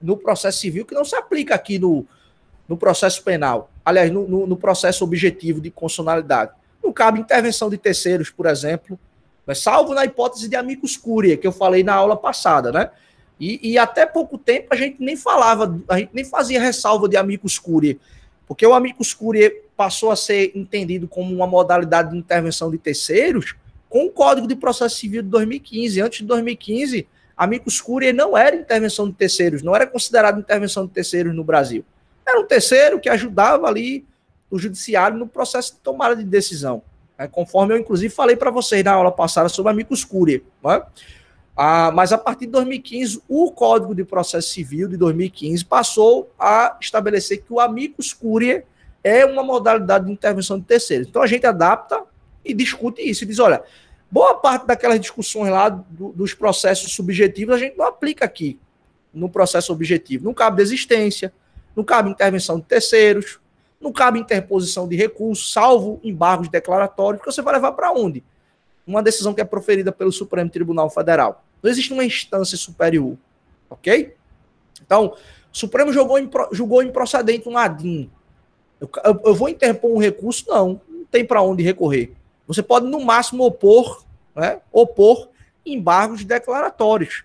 no processo civil que não se aplica aqui no processo penal. Aliás, no processo objetivo de constitucionalidade. Não cabe intervenção de terceiros, por exemplo, né, salvo na hipótese de amicus curiae, que eu falei na aula passada, né? E até pouco tempo a gente nem fazia ressalva de amicus curiae, porque o amicus curiae passou a ser entendido como uma modalidade de intervenção de terceiros com o Código de Processo Civil de 2015. Antes de 2015, amicus curiae não era intervenção de terceiros, não era considerado intervenção de terceiros no Brasil. Era um terceiro que ajudava ali o judiciário no processo de tomada de decisão, né, conforme eu, inclusive, falei para vocês na aula passada sobre amicus curiae. Né? Mas a partir de 2015, o Código de Processo Civil de 2015 passou a estabelecer que o amicus curiae é uma modalidade de intervenção de terceiros. Então a gente adapta e discute isso. E diz, olha, boa parte daquelas discussões lá dos processos subjetivos a gente não aplica aqui no processo objetivo. Não cabe desistência, não cabe intervenção de terceiros, não cabe interposição de recurso, salvo embargos declaratórios, porque você vai levar para onde? Uma decisão que é proferida pelo Supremo Tribunal Federal. Não existe uma instância superior, ok? Então, o Supremo julgou improcedente um ADIM. Eu vou interpor um recurso? Não tem para onde recorrer. Você pode, no máximo, opor embargos declaratórios,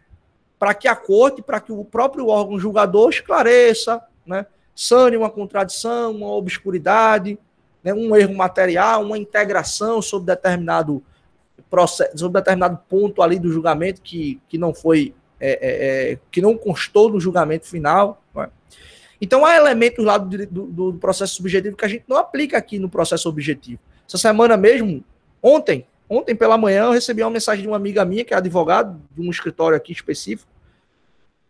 para que a corte, para que o próprio órgão julgador esclareça, né, sane uma contradição, uma obscuridade, né, um erro material, uma integração sobre determinado processo, sobre determinado ponto ali do julgamento que não foi, que não constou no julgamento final. Né? Então, há elementos lá do processo subjetivo que a gente não aplica aqui no processo objetivo. Essa semana mesmo, ontem pela manhã, eu recebi uma mensagem de uma amiga minha, que é advogada, de um escritório aqui específico,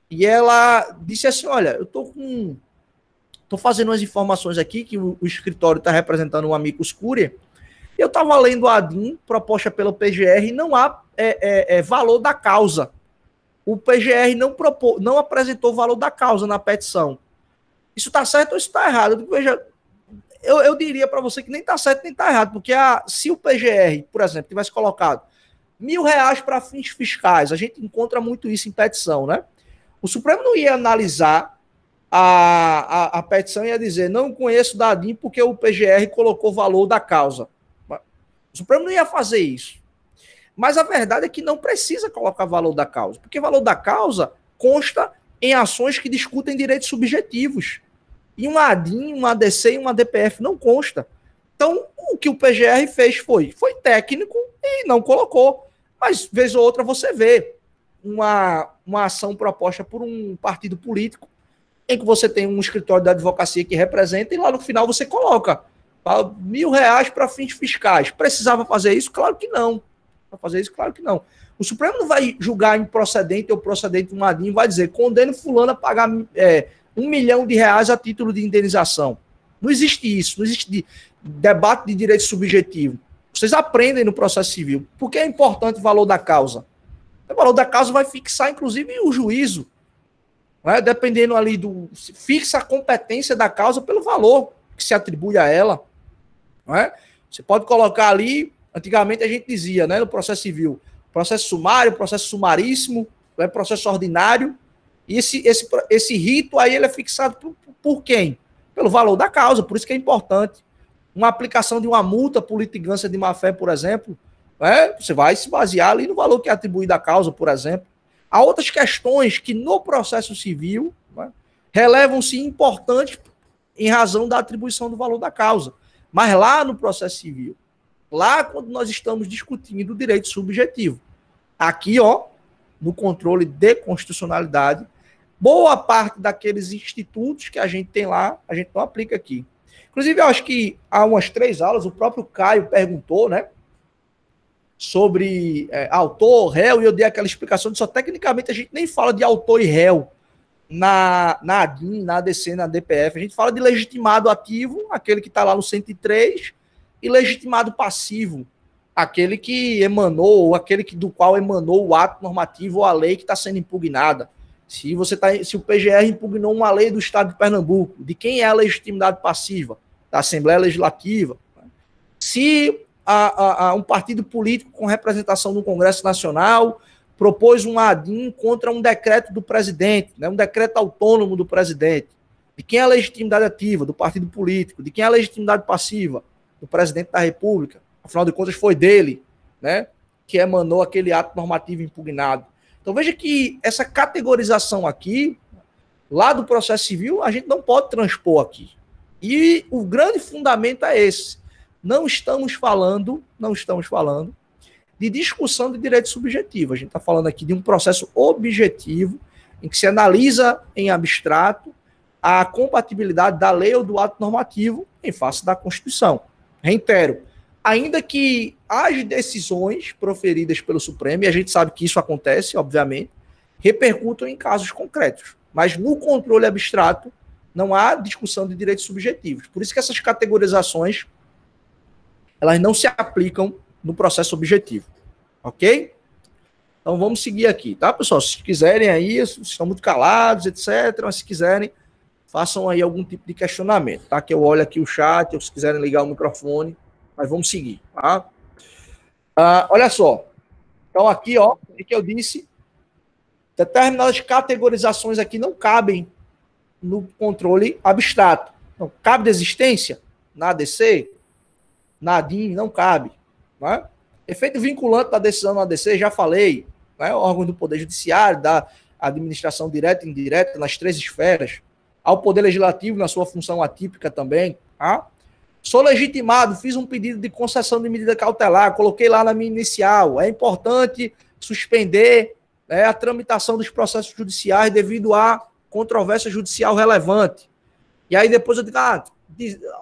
e ela disse assim, olha, eu tô fazendo umas informações aqui, que o escritório está representando um amicus curiae, e eu estava lendo a ADIM, proposta pelo PGR, e não há valor da causa. O PGR não apresentou o valor da causa na petição. Isso está certo ou isso está errado? Veja, eu diria para você que nem está certo nem está errado, porque se o PGR, por exemplo, tivesse colocado R$1.000 para fins fiscais, a gente encontra muito isso em petição, né? O Supremo não ia analisar a petição e ia dizer, não conheço da ADIM porque o PGR colocou o valor da causa. O Supremo não ia fazer isso. Mas a verdade é que não precisa colocar valor da causa, porque valor da causa consta em ações que discutem direitos subjetivos. E uma ADIM, uma ADC e uma DPF não consta. Então, o que o PGR fez foi técnico e não colocou. Mas, vez ou outra, você vê uma ação proposta por um partido político em que você tem um escritório da advocacia que representa e lá no final você coloca R$1.000 para fins fiscais. Precisava fazer isso? Claro que não. Para fazer isso, claro que não. O Supremo não vai julgar improcedente ou procedente uma ADIM, vai dizer, condeno fulano a pagar R$1 milhão a título de indenização. Não existe isso, não existe debate de direito subjetivo. Vocês aprendem no processo civil. Por que é importante o valor da causa? O valor da causa vai fixar, inclusive, o juízo. Né? Dependendo ali fixa a competência da causa pelo valor que se atribui a ela. Né? Você pode colocar ali, antigamente a gente dizia, né, no processo civil, processo sumário, processo sumaríssimo, né, processo ordinário, e esse rito aí ele é fixado por quem? Pelo valor da causa, por isso que é importante. Uma aplicação de uma multa por litigância de má-fé, por exemplo, né, você vai se basear ali no valor que é atribuído à causa, por exemplo. Há outras questões que no processo civil, né, relevam-se importantes em razão da atribuição do valor da causa. Mas lá no processo civil, lá quando nós estamos discutindo o direito subjetivo, aqui, no controle de constitucionalidade, boa parte daqueles institutos que a gente tem lá, a gente não aplica aqui. Inclusive, eu acho que há umas 3 aulas, o próprio Caio perguntou, né, sobre autor, réu, e eu dei aquela explicação de só tecnicamente a gente nem fala de autor e réu na ADIM, na ADC, na DPF, a gente fala de legitimado ativo, aquele que está lá no 103, e legitimado passivo, aquele que emanou, ou aquele do qual emanou o ato normativo ou a lei que está sendo impugnada. Se o PGR impugnou uma lei do Estado de Pernambuco, de quem é a legitimidade passiva? Da Assembleia Legislativa. Se um partido político com representação no Congresso Nacional propôs um ADIM contra um decreto do presidente, né, um decreto autônomo do presidente, de quem é a legitimidade ativa? Do partido político. De quem é a legitimidade passiva? Do presidente da República. Afinal de contas, foi dele, né, que emanou aquele ato normativo impugnado. Então, veja que essa categorização aqui, lá do processo civil, a gente não pode transpor aqui. E o grande fundamento é esse. Não estamos falando de discussão de direito subjetivo. A gente está falando aqui de um processo objetivo, em que se analisa em abstrato a compatibilidade da lei ou do ato normativo em face da Constituição. Reitero, ainda que as decisões proferidas pelo Supremo, e a gente sabe que isso acontece, obviamente, repercutam em casos concretos. Mas no controle abstrato não há discussão de direitos subjetivos. Por isso que essas categorizações elas não se aplicam no processo objetivo. Ok? Então vamos seguir aqui, tá, pessoal? Se quiserem aí, estão muito calados, etc. Mas se quiserem, façam aí algum tipo de questionamento, tá? Que eu olho aqui o chat, ou se quiserem ligar o microfone, mas vamos seguir, tá? Olha só. Então aqui, ó, o que eu disse, determinadas categorizações aqui não cabem no controle abstrato. Não cabe desistência na ADC, na ADIM, não cabe. Né? Efeito vinculante da decisão na ADC, já falei, né? Órgão do Poder Judiciário, da administração direta e indireta, nas 3 esferas, ao Poder Legislativo, na sua função atípica também. Tá? Sou legitimado, fiz um pedido de concessão de medida cautelar, coloquei lá na minha inicial. É importante suspender, né, a tramitação dos processos judiciais devido a controvérsia judicial relevante. E aí depois eu digo,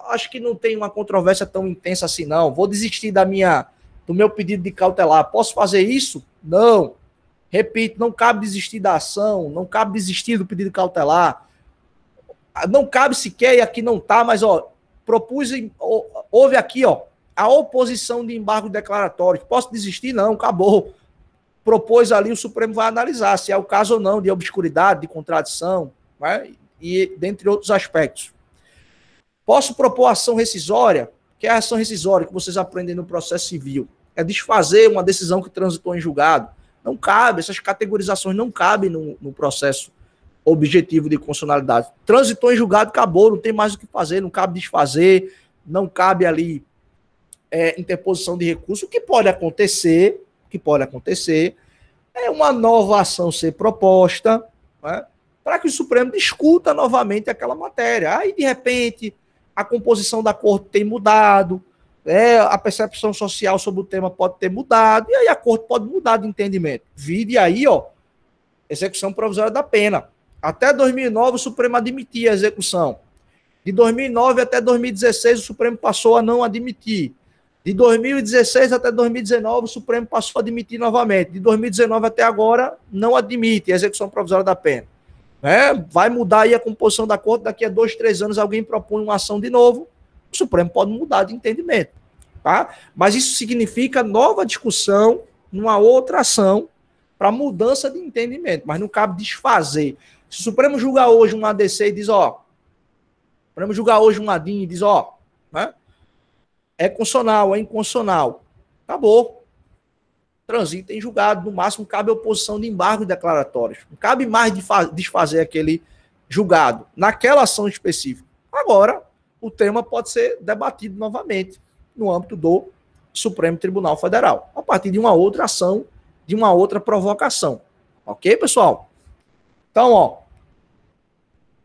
acho que não tem uma controvérsia tão intensa assim não, vou desistir do meu pedido de cautelar. Posso fazer isso? Não. Repito, não cabe desistir da ação, não cabe desistir do pedido cautelar, não cabe sequer, e aqui não está, mas ó, houve aqui, ó, a oposição de embargo declaratório. Posso desistir? Não, acabou. Propôs ali, o Supremo vai analisar se é o caso ou não de obscuridade, de contradição, né? E dentre outros aspectos. Posso propor ação rescisória? Que é a ação rescisória que vocês aprendem no processo civil? É desfazer uma decisão que transitou em julgado. Não cabe, essas categorizações não cabem no processo objetivo de constitucionalidade. Transitou em julgado, acabou, não tem mais o que fazer, não cabe desfazer, não cabe ali interposição de recurso. O que pode acontecer é uma nova ação ser proposta, né, para que o Supremo discuta novamente aquela matéria. Aí, de repente, a composição da corte tem mudado, a percepção social sobre o tema pode ter mudado, e aí a corte pode mudar de entendimento. Vide aí, ó, execução provisória da pena. Até 2009, o Supremo admitia a execução. De 2009 até 2016, o Supremo passou a não admitir. De 2016 até 2019, o Supremo passou a admitir novamente. De 2019 até agora, não admite a execução provisória da pena. Vai mudar aí a composição da corte, daqui a 2, 3 anos alguém propõe uma ação de novo, o Supremo pode mudar de entendimento. Tá? Mas isso significa nova discussão numa outra ação para mudança de entendimento, mas não cabe desfazer. Se o Supremo julgar hoje um ADC e diz, ó, o Supremo julgar hoje um ADIM e diz, ó, né, é constitucional, é inconstitucional, acabou. Transita em julgado, no máximo cabe oposição de embargo declaratórios. Não cabe mais desfazer aquele julgado naquela ação específica. Agora, o tema pode ser debatido novamente no âmbito do Supremo Tribunal Federal, a partir de uma outra ação, de uma outra provocação. Ok, pessoal? Então, ó,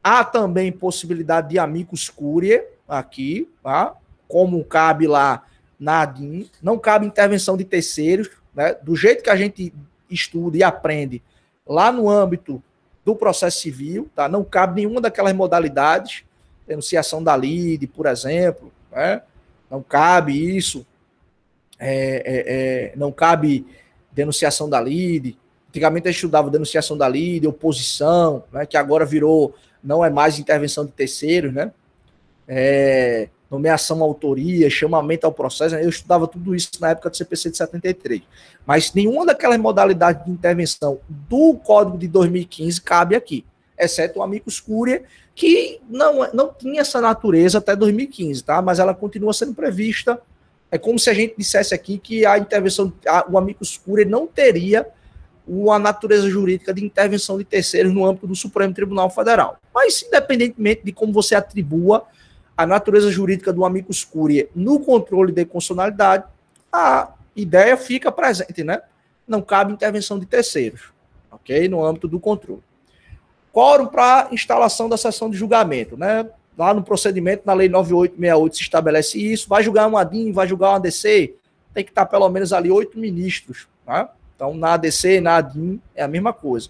há também possibilidade de amicus curiae aqui, tá? Como cabe lá na ADIM, não cabe intervenção de terceiros, né? Do jeito que a gente estuda e aprende lá no âmbito do processo civil, tá? Não cabe nenhuma daquelas modalidades, denunciação da lide, por exemplo, né? Não cabe isso, não cabe denunciação da lide. Antigamente a gente estudava denunciação da lide, oposição, né? Que agora virou, não é mais intervenção de terceiros, né? Nomeação, autoria, chamamento ao processo. Eu estudava tudo isso na época do CPC de 73. Mas nenhuma daquelas modalidades de intervenção do Código de 2015 cabe aqui, exceto o amicus curiae, que não tinha essa natureza até 2015, tá? Mas ela continua sendo prevista. É como se a gente dissesse aqui que a intervenção, o amicus curiae não teria uma natureza jurídica de intervenção de terceiros no âmbito do Supremo Tribunal Federal. Mas, independentemente de como você atribua a natureza jurídica do amicus curiae no controle de constitucionalidade, a ideia fica presente, né? Não cabe intervenção de terceiros, ok? No âmbito do controle. Quórum para instalação da sessão de julgamento, né? Lá no procedimento, na Lei 9868 se estabelece isso. Vai julgar um ADIM, vai julgar um ADC, tem que estar pelo menos ali 8 ministros, tá? Então, na ADC, na ADIM, é a mesma coisa.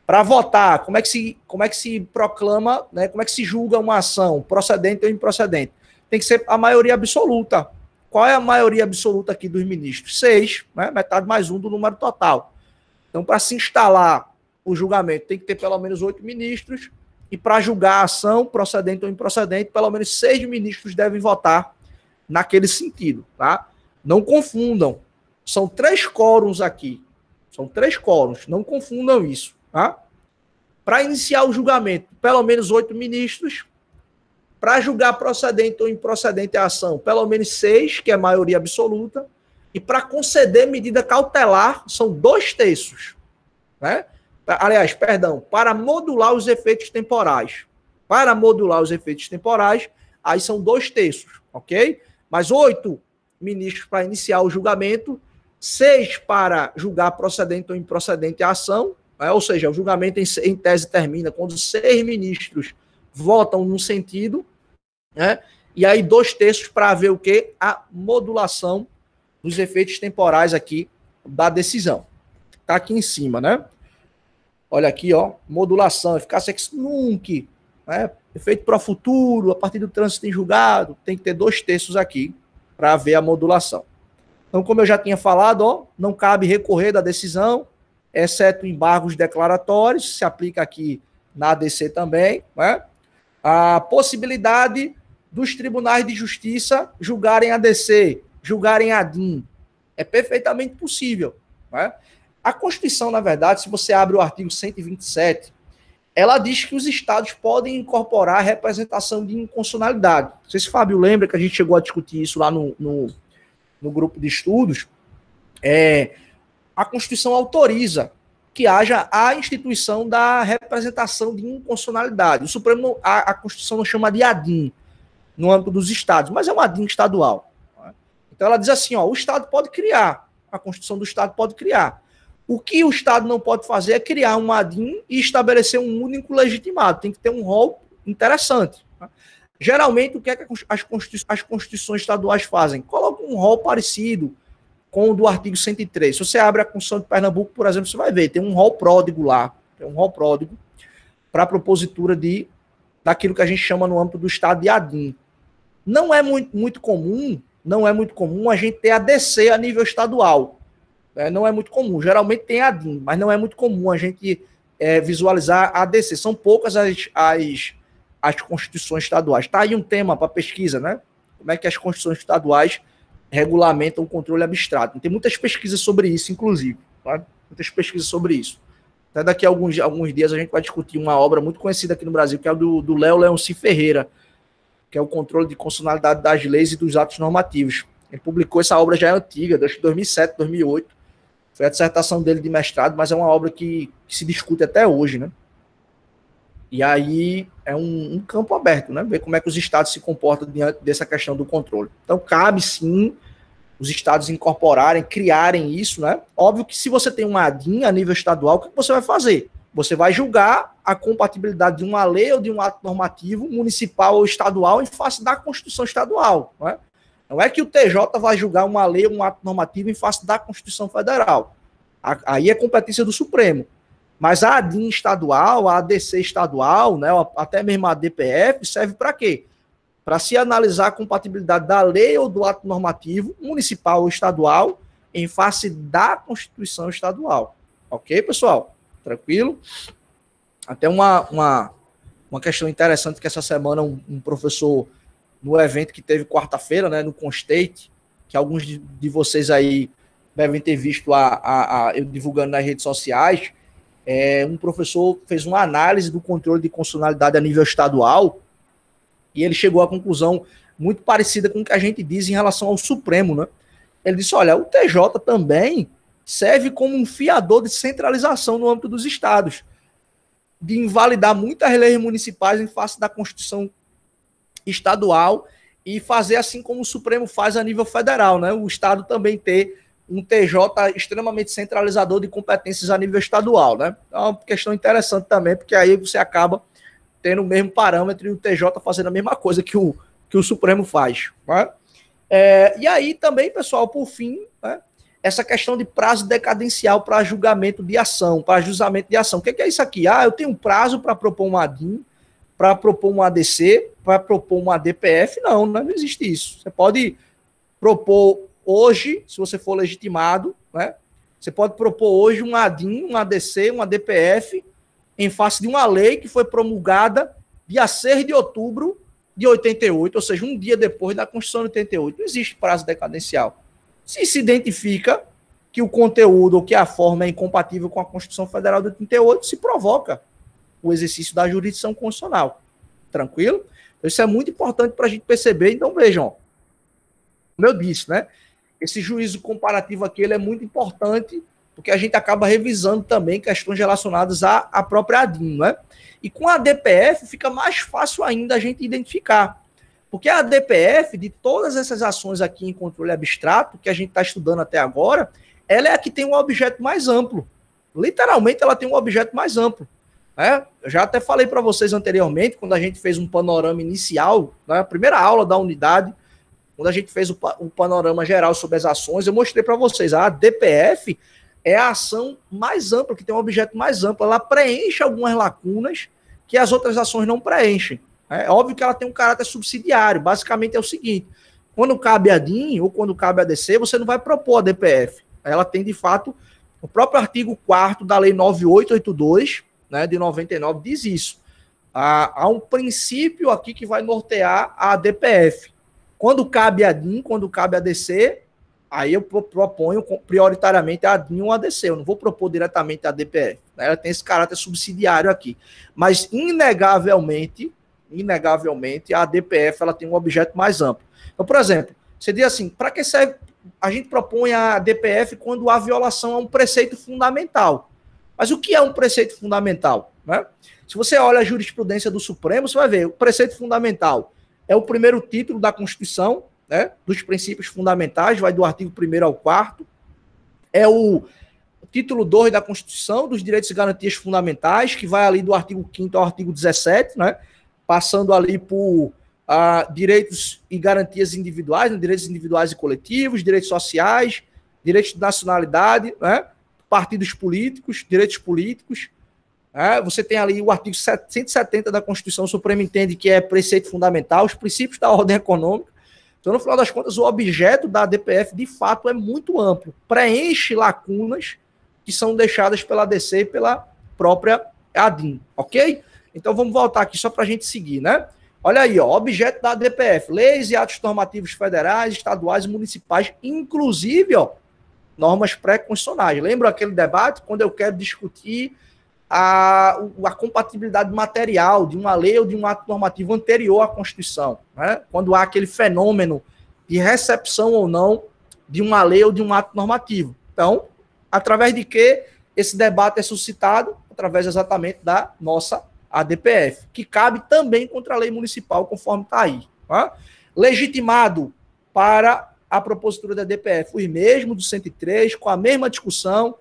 Para votar, como é que se proclama, né? Como é que se julga uma ação, procedente ou improcedente? Tem que ser a maioria absoluta. Qual é a maioria absoluta aqui dos ministros? 6, né? Metade mais 1 do número total. Então, para se instalar o julgamento, tem que ter pelo menos 8 ministros, e para julgar a ação, procedente ou improcedente, pelo menos 6 ministros devem votar naquele sentido, tá? Não confundam. São 3 quórums aqui. São 3 quórums. Não confundam isso, tá? Para iniciar o julgamento, pelo menos 8 ministros. Para julgar procedente ou improcedente a ação, pelo menos 6, que é a maioria absoluta. E para conceder medida cautelar, são 2/3. Né? Aliás, perdão, para modular os efeitos temporais. Para modular os efeitos temporais, aí são 2/3, ok? Mas 8 ministros para iniciar o julgamento, 6 para julgar procedente ou improcedente a ação, né? Ou seja, o julgamento em tese termina quando 6 ministros votam num sentido, né? E aí 2/3 para ver o quê? A modulação dos efeitos temporais aqui da decisão. Está aqui em cima, né? Olha aqui, ó, modulação, eficácia ex nunc, né? Efeito pro futuro, a partir do trânsito em julgado, tem que ter 2/3 aqui para ver a modulação. Então, como eu já tinha falado, ó, não cabe recorrer da decisão, exceto embargos declaratórios, se aplica aqui na ADC também, né? A possibilidade dos tribunais de justiça julgarem ADC, julgarem ADIM, é perfeitamente possível, né? A Constituição, na verdade, se você abre o artigo 127, ela diz que os estados podem incorporar a representação de inconstitucionalidade. Não sei se o Fábio lembra que a gente chegou a discutir isso lá no grupo de estudos. A Constituição autoriza que haja a instituição da representação de inconstitucionalidade. O Supremo, a Constituição não chama de ADIM no âmbito dos estados, mas é um ADIM estadual. Então ela diz assim, ó, o estado pode criar, a Constituição do estado pode criar. O que o Estado não pode fazer é criar um ADIM e estabelecer um único legitimado. Tem que ter um rol interessante. Tá? Geralmente, o que é que as constituições estaduais fazem? Colocam um rol parecido com o do artigo 103. Se você abre a Constituição de Pernambuco, por exemplo, você vai ver, tem um rol pródigo lá. Tem um rol pródigo para a propositura daquilo que a gente chama no âmbito do Estado de ADIM. Não é muito comum a gente ter ADC a nível estadual. Não é muito comum. Geralmente tem ADIM, mas não é muito comum a gente visualizar a ADC. São poucas as constituições estaduais. Está aí um tema para pesquisa, né? Como é que as constituições estaduais regulamentam o controle abstrato. Tem muitas pesquisas sobre isso, inclusive. Tá? Muitas pesquisas sobre isso. Até daqui a alguns dias a gente vai discutir uma obra muito conhecida aqui no Brasil, que é do Léo Leonci Ferreira, que é o controle de constitucionalidade das leis e dos atos normativos. Ele publicou essa obra, já é antiga, desde 2007, 2008. Foi a dissertação dele de mestrado, mas é uma obra que se discute até hoje, né? E aí é um campo aberto, né? Ver como é que os estados se comportam diante dessa questão do controle. Então, cabe sim os estados incorporarem, criarem isso, né? Óbvio que se você tem uma ADIM a nível estadual, o que você vai fazer? Você vai julgar a compatibilidade de uma lei ou de um ato normativo municipal ou estadual em face da Constituição estadual, não é? Não é que o TJ vai julgar uma lei ou um ato normativo em face da Constituição Federal. Aí é competência do Supremo. Mas a ADIM estadual, a ADC estadual, né, até mesmo a DPF, serve para quê? Para se analisar a compatibilidade da lei ou do ato normativo, municipal ou estadual, em face da Constituição estadual. Ok, pessoal? Tranquilo? Até uma questão interessante que essa semana um professor, no evento que teve quarta-feira, né, no Constate, que alguns de vocês aí devem ter visto eu divulgando nas redes sociais, um professor fez uma análise do controle de constitucionalidade a nível estadual e ele chegou à conclusão muito parecida com o que a gente diz em relação ao Supremo, né? Ele disse, olha, o TJ também serve como um fiador de centralização no âmbito dos estados, de invalidar muitas leis municipais em face da Constituição estadual e fazer assim como o Supremo faz a nível federal, né? O Estado também ter um TJ extremamente centralizador de competências a nível estadual, né? É uma questão interessante também, porque aí você acaba tendo o mesmo parâmetro e o TJ fazendo a mesma coisa que o Supremo faz, né? E aí também, pessoal, por fim, né, essa questão de prazo decadencial para julgamento de ação, para ajustamento de ação. O que é isso aqui? Eu tenho um prazo para propor um ADIM, para propor um ADC, para propor uma DPF, não existe isso. Você pode propor hoje, se você for legitimado, né? Você pode propor hoje um ADIM, um ADC, uma DPF, em face de uma lei que foi promulgada dia 6 de outubro de 88, ou seja, um dia depois da Constituição de 88. Não existe prazo decadencial. Se identifica que o conteúdo ou que a forma é incompatível com a Constituição Federal de 88, se provoca o exercício da jurisdição constitucional. Tranquilo? Então, isso é muito importante para a gente perceber. Então, vejam, ó, como eu disse, né? Esse juízo comparativo aqui ele é muito importante, porque a gente acaba revisando também questões relacionadas à própria ADIM, né? E com a DPF fica mais fácil ainda a gente identificar. Porque a DPF, de todas essas ações aqui em controle abstrato, que a gente está estudando até agora, ela é a que tem um objeto mais amplo. Literalmente, ela tem um objeto mais amplo. Né? Eu já até falei para vocês anteriormente, quando a gente fez um panorama inicial, na primeira aula da unidade, quando a gente fez o panorama geral sobre as ações, eu mostrei para vocês, a DPF é a ação mais ampla, que tem um objeto mais amplo. Ela preenche algumas lacunas que as outras ações não preenchem. É óbvio que ela tem um caráter subsidiário. Basicamente é o seguinte, quando cabe a DIN ou quando cabe a DC, você não vai propor a DPF. Ela tem, de fato, o próprio artigo 4º da Lei 9882, né, de 99, diz isso. Há um princípio aqui que vai nortear a DPF. Quando cabe a DIN, quando cabe a DC, aí eu proponho prioritariamente a DIN ou a DC. Eu não vou propor diretamente a DPF. Né? Ela tem esse caráter subsidiário aqui. Mas, inegavelmente, a DPF ela tem um objeto mais amplo. Então, por exemplo, você diz assim, para que serve? A gente propõe a DPF quando há violação a um preceito fundamental. Mas o que é um preceito fundamental? Né? Se você olha a jurisprudência do Supremo, você vai ver, o preceito fundamental é o primeiro título da Constituição, né, dos princípios fundamentais, vai do artigo 1º ao 4º, é o título 2 da Constituição, dos direitos e garantias fundamentais, que vai ali do artigo 5º ao artigo 17, né, passando ali por direitos e garantias individuais, né, direitos individuais e coletivos, direitos sociais, direitos de nacionalidade, né, partidos políticos, direitos políticos. Você tem ali o artigo 170 da Constituição, o Supremo entende que é preceito fundamental, os princípios da ordem econômica. Então, no final das contas, o objeto da DPF, de fato, é muito amplo. Preenche lacunas que são deixadas pela DC e pela própria ADIM, ok? Então, vamos voltar aqui só para a gente seguir, né? Olha aí, ó, objeto da DPF, leis e atos normativos federais, estaduais e municipais, inclusive, ó, normas pré-constitucionais. Lembra aquele debate? Quando eu quero discutir a compatibilidade material de uma lei ou de um ato normativo anterior à Constituição, né? Quando há aquele fenômeno de recepção ou não de uma lei ou de um ato normativo. Então, através de que esse debate é suscitado? Através exatamente da nossa ADPF, que cabe também contra a lei municipal, conforme está aí. Tá? Legitimado para a propositura da DPF, os mesmos do 103, com a mesma discussão,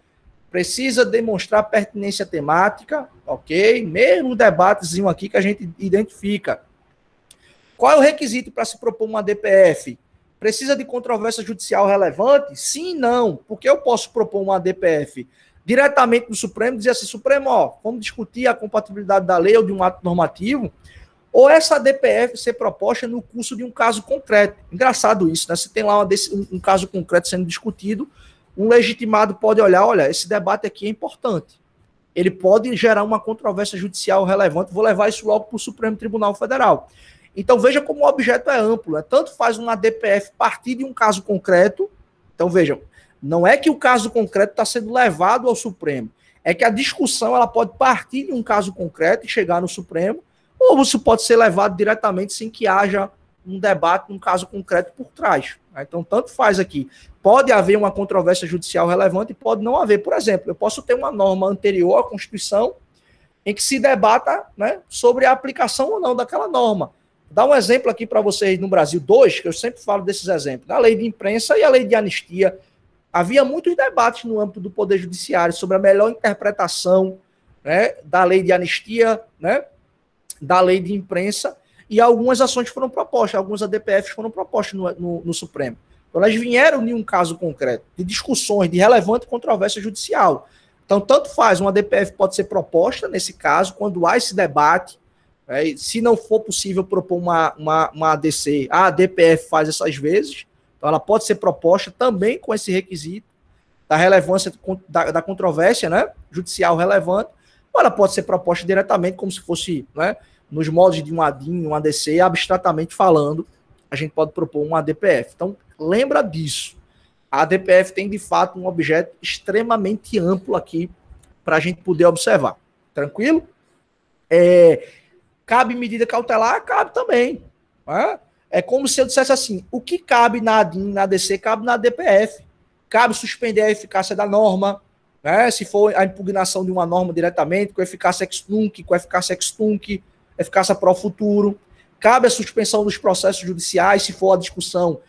precisa demonstrar pertinência temática, ok? Mesmo debatezinho aqui que a gente identifica. Qual é o requisito para se propor uma DPF? Precisa de controvérsia judicial relevante? Sim e não. Porque eu posso propor uma DPF diretamente no Supremo, dizer assim, Supremo, ó, vamos discutir a compatibilidade da lei ou de um ato normativo, ou essa DPF ser proposta no curso de um caso concreto. Engraçado isso, né? Você tem lá um caso concreto sendo discutido, um legitimado pode olhar, olha, esse debate aqui é importante. Ele pode gerar uma controvérsia judicial relevante, vou levar isso logo para o Supremo Tribunal Federal. Então veja como o objeto é amplo, né? Tanto faz uma DPF partir de um caso concreto, então vejam, não é que o caso concreto está sendo levado ao Supremo, é que a discussão ela pode partir de um caso concreto e chegar no Supremo, ou isso pode ser levado diretamente sem que haja um debate, um caso concreto por trás. Então, tanto faz aqui. Pode haver uma controvérsia judicial relevante e pode não haver. Por exemplo, eu posso ter uma norma anterior à Constituição em que se debata, né, sobre a aplicação ou não daquela norma. Vou dar um exemplo aqui para vocês no Brasil, dois, que eu sempre falo desses exemplos, a lei de imprensa e a lei de anistia. Havia muitos debates no âmbito do Poder Judiciário sobre a melhor interpretação, né, da lei de anistia, né, da lei de imprensa, e algumas ações foram propostas, algumas ADPFs foram propostas no Supremo. Então, elas vieram de um caso concreto, de discussões, de relevante controvérsia judicial. Então, tanto faz, uma ADPF pode ser proposta, nesse caso, quando há esse debate, né, se não for possível propor uma ADC, a ADPF faz essas vezes, então ela pode ser proposta também com esse requisito da relevância da controvérsia, né, judicial relevante, ou ela pode ser proposta diretamente, como se fosse, né, nos moldes de um ADIM, um ADC, abstratamente falando, a gente pode propor uma ADPF. Então, lembra disso. A ADPF tem, de fato, um objeto extremamente amplo aqui para a gente poder observar. Tranquilo? Cabe medida cautelar? Cabe também. Né? É como se eu dissesse assim, o que cabe na ADIM, na ADC, cabe na DPF. Cabe suspender a eficácia da norma, né? Se for a impugnação de uma norma diretamente, com eficácia ex-tunc, com eficácia ex-tunc, eficácia pro futuro. Cabe a suspensão dos processos judiciais, se for a discussão,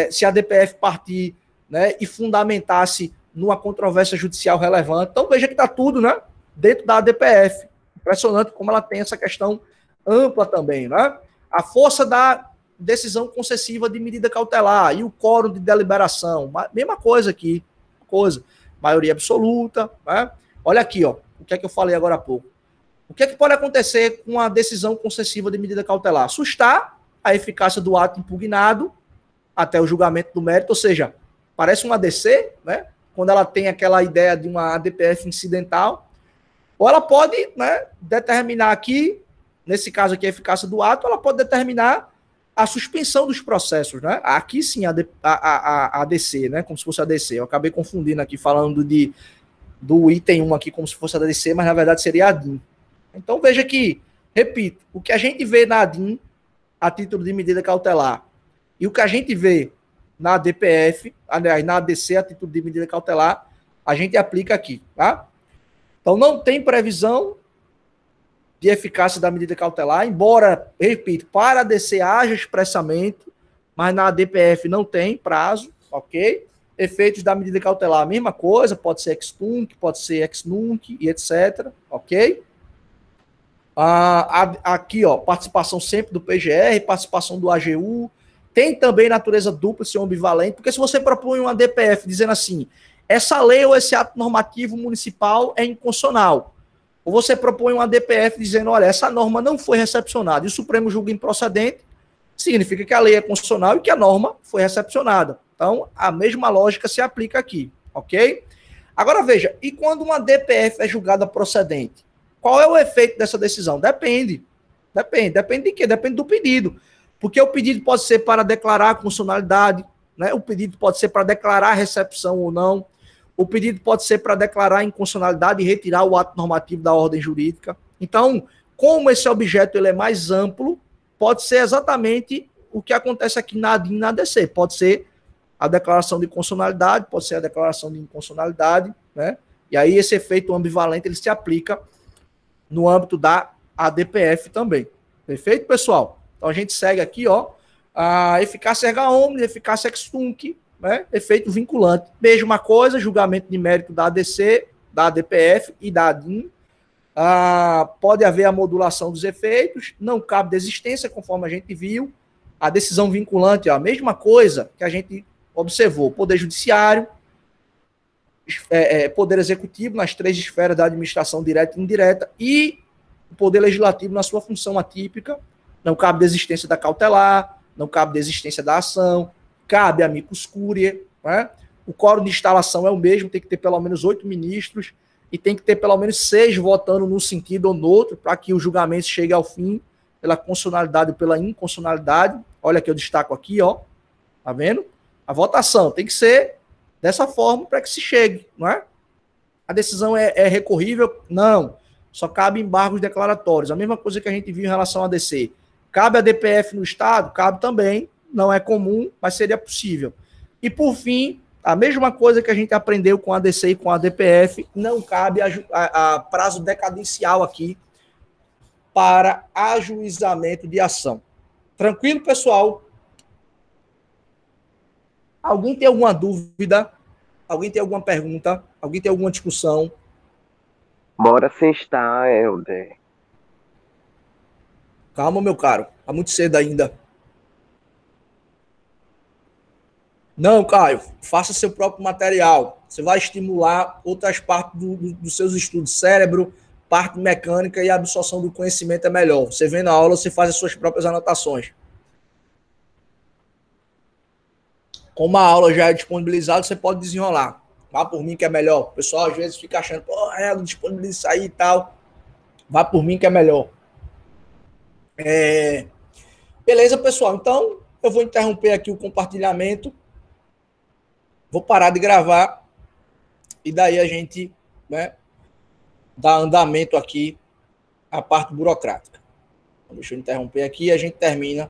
se a DPF partir, né, e fundamentasse numa controvérsia judicial relevante. Então veja que está tudo, né, dentro da DPF. Impressionante como ela tem essa questão ampla também, né? A força da decisão concessiva de medida cautelar e o quórum de deliberação, mesma coisa aqui, maioria absoluta, né? Olha aqui, ó, o que é que eu falei agora há pouco. O que é que pode acontecer com a decisão concessiva de medida cautelar? Sustar a eficácia do ato impugnado até o julgamento do mérito, ou seja, parece uma ADC, né? Quando ela tem aquela ideia de uma ADPF incidental, ou ela pode, né, determinar aqui, nesse caso aqui a eficácia do ato, ela pode determinar a suspensão dos processos, né? Aqui sim a ADC, né? Como se fosse a ADC. Eu acabei confundindo aqui, falando do item 1 aqui como se fosse a ADC, mas na verdade seria a ADIM. Então veja que, repito, o que a gente vê na ADIM, a título de medida cautelar, e o que a gente vê na DPF, aliás, na ADC, a título de medida cautelar, a gente aplica aqui, tá? Então não tem previsão de eficácia da medida cautelar, embora, repito, para a ADC haja expressamento, mas na DPF não tem prazo, ok? Efeitos da medida cautelar, a mesma coisa, pode ser ex-tunc, pode ser ex-nunc e etc, ok? Aqui, ó, participação sempre do PGR, participação do AGU, tem também natureza dupla, se ambivalente, porque se você propõe uma DPF dizendo assim, essa lei ou esse ato normativo municipal é inconstitucional, ou você propõe uma DPF dizendo, olha, essa norma não foi recepcionada, e o Supremo julga improcedente, significa que a lei é constitucional e que a norma foi recepcionada. Então, a mesma lógica se aplica aqui, ok? Agora, veja, e quando uma DPF é julgada procedente? Qual é o efeito dessa decisão? Depende. Depende de quê? Depende do pedido. Porque o pedido pode ser para declarar a constitucionalidade, né? O pedido pode ser para declarar a recepção ou não. O pedido pode ser para declarar a inconstitucionalidade e retirar o ato normativo da ordem jurídica. Então, como esse objeto ele é mais amplo, pode ser exatamente o que acontece aqui na ADIM e na ADC. Pode ser a declaração de constitucionalidade, pode ser a declaração de inconstitucionalidade, né? E aí esse efeito ambivalente ele se aplica no âmbito da ADPF também. Perfeito, pessoal? Então a gente segue aqui, ó, a eficácia erga omnes, eficácia ex-tunc, né? Efeito vinculante. Mesma coisa, julgamento de mérito da ADC, da ADPF e da ADIM. Pode haver a modulação dos efeitos, não cabe desistência, conforme a gente viu. A decisão vinculante é a mesma coisa que a gente observou. Poder judiciário, poder executivo nas 3 esferas da administração direta e indireta e o poder legislativo na sua função atípica. Não cabe desistência da cautelar, não cabe desistência da ação, cabe amicus curiae, né? O quórum de instalação é o mesmo, tem que ter pelo menos 8 ministros e tem que ter pelo menos 6 votando num sentido ou no outro para que o julgamento chegue ao fim pela constitucionalidade ou pela inconstitucionalidade. Olha que eu destaco aqui, ó. Tá vendo? A votação tem que ser dessa forma para que se chegue, não é? A decisão é recorrível? Não. Só cabe embargos declaratórios. A mesma coisa que a gente viu em relação à ADC. Cabe a DPF no Estado? Cabe também. Não é comum, mas seria possível. E, por fim, a mesma coisa que a gente aprendeu com a ADC e com a DPF, não cabe a prazo decadencial aqui para ajuizamento de ação. Tranquilo, pessoal? Alguém tem alguma dúvida? Alguém tem alguma pergunta? Alguém tem alguma discussão? Bora sem estar, Helder. Calma, meu caro. Tá muito cedo ainda. Não, Caio. Faça seu próprio material. Você vai estimular outras partes dos seus estudos. Cérebro, parte mecânica e a absorção do conhecimento é melhor. Você vem na aula, você faz as suas próprias anotações. Como a aula já é disponibilizada, você pode desenrolar. Vá por mim que é melhor. O pessoal às vezes fica achando, pô, não disponibiliza isso aí e tal. Vá por mim que é melhor. Beleza, pessoal. Então, eu vou interromper aqui o compartilhamento. Vou parar de gravar. E daí a gente, né, dá andamento aqui a parte burocrática. Deixa eu interromper aqui e a gente termina